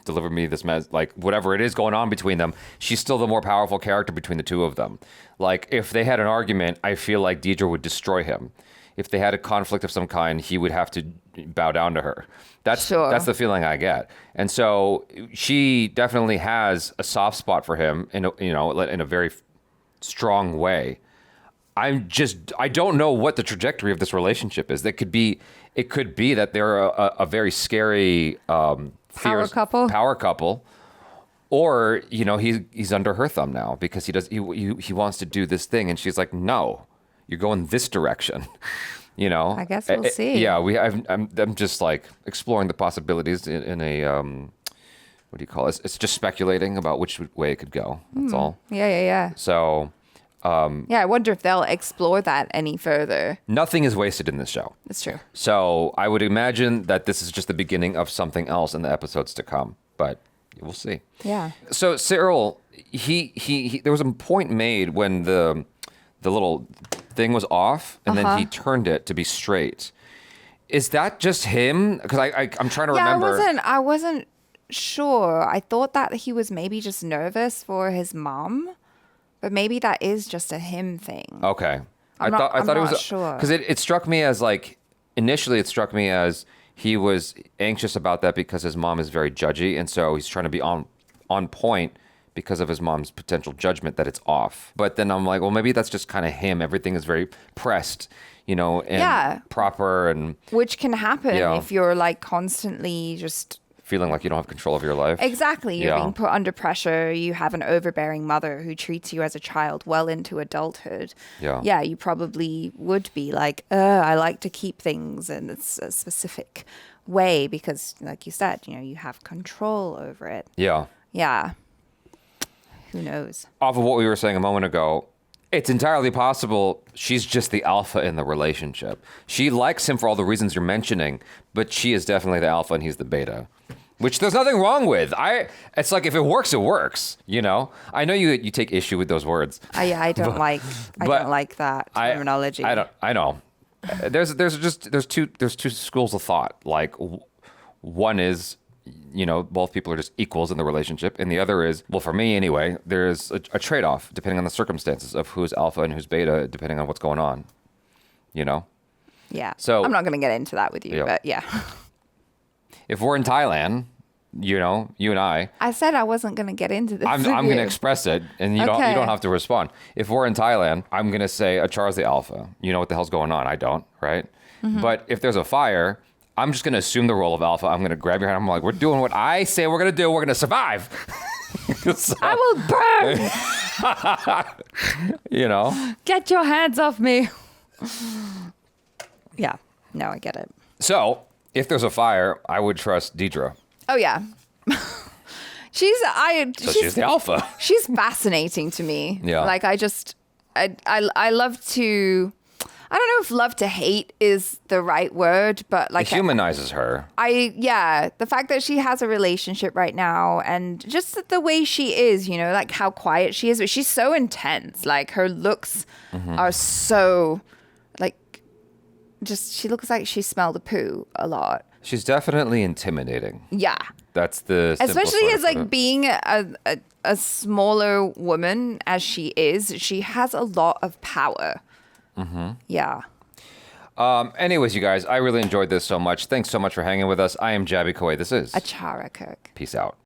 deliver me this like whatever it is going on between them, she's still the more powerful character between the two of them. Like, if they had an argument, I feel like Dedra would destroy him. If they had a conflict of some kind, he would have to bow down to her. That's the feeling I get. And so she definitely has a soft spot for him in a very strong way. I don't know what the trajectory of this relationship is. It could be that they're a very scary power couple, or he's under her thumb now because he wants to do this thing, and she's like, no, you're going this direction. I guess we'll see. Yeah, I'm just like exploring the possibilities in a what do you call it? It's just speculating about which way it could go. That's all. Yeah. So. I wonder if they'll explore that any further. Nothing is wasted in this show. That's true. So I would imagine that this is just the beginning of something else in the episodes to come, but we'll see. Yeah. So Syril, he there was a point made when the little thing was off, and then he turned it to be straight. Is that just him? Because I'm trying to remember. I wasn't sure. I thought that he was maybe just nervous for his mom. But maybe that is just a him thing. Okay. I thought it was sure. Because it struck me as initially it struck me as he was anxious about that because his mom is very judgy, and so he's trying to be on point because of his mom's potential judgment that it's off. But then I'm like, well, maybe that's just kind of him. Everything is very pressed, and proper, and which can happen if you're like constantly just feeling like you don't have control of your life. Exactly. You're being put under pressure. You have an overbearing mother who treats you as a child well into adulthood. Yeah, you probably would be like, I like to keep things in a specific way because, like you said, you have control over it. Yeah. Yeah. Who knows? Off of what we were saying a moment ago, it's entirely possible she's just the alpha in the relationship. She likes him for all the reasons you're mentioning, but she is definitely the alpha and he's the beta. Which there's nothing wrong with. It's like if it works, it works. I know you take issue with those words. I don't like that terminology. I know. There's two schools of thought. Like one is, both people are just equals in the relationship, and the other is, well, for me anyway, there's a trade-off depending on the circumstances of who's alpha and who's beta, depending on what's going on. Yeah. So I'm not going to get into that with you, but yeah. If we're in Thailand, you and I said I wasn't going to get into this. I'm going to express it, and you don't have to respond. If we're in Thailand, I'm going to say Achar's the alpha. You know what the hell's going on? I don't, right? Mm-hmm. But if there's a fire, I'm just going to assume the role of alpha. I'm going to grab your hand. I'm like, we're doing what I say we're going to do. We're going to survive. So, I will burn. Get your hands off me. Yeah. No, I get it. So if there's a fire, I would trust Dedra. Oh yeah. She's the alpha. She's fascinating to me. Yeah. Like I love to, I don't know if love to hate is the right word, but like it humanizes her. The fact that she has a relationship right now and just the way she is, like how quiet she is, but she's so intense. Like her looks are so she looks like she smelled a poo a lot. She's definitely intimidating. Yeah. That's the especially as like being a smaller woman as she is, she has a lot of power. Mm-hmm. Yeah. Anyways, you guys, I really enjoyed this so much. Thanks so much for hanging with us. I am Jaby Koay. This is Achara Kirk. Peace out.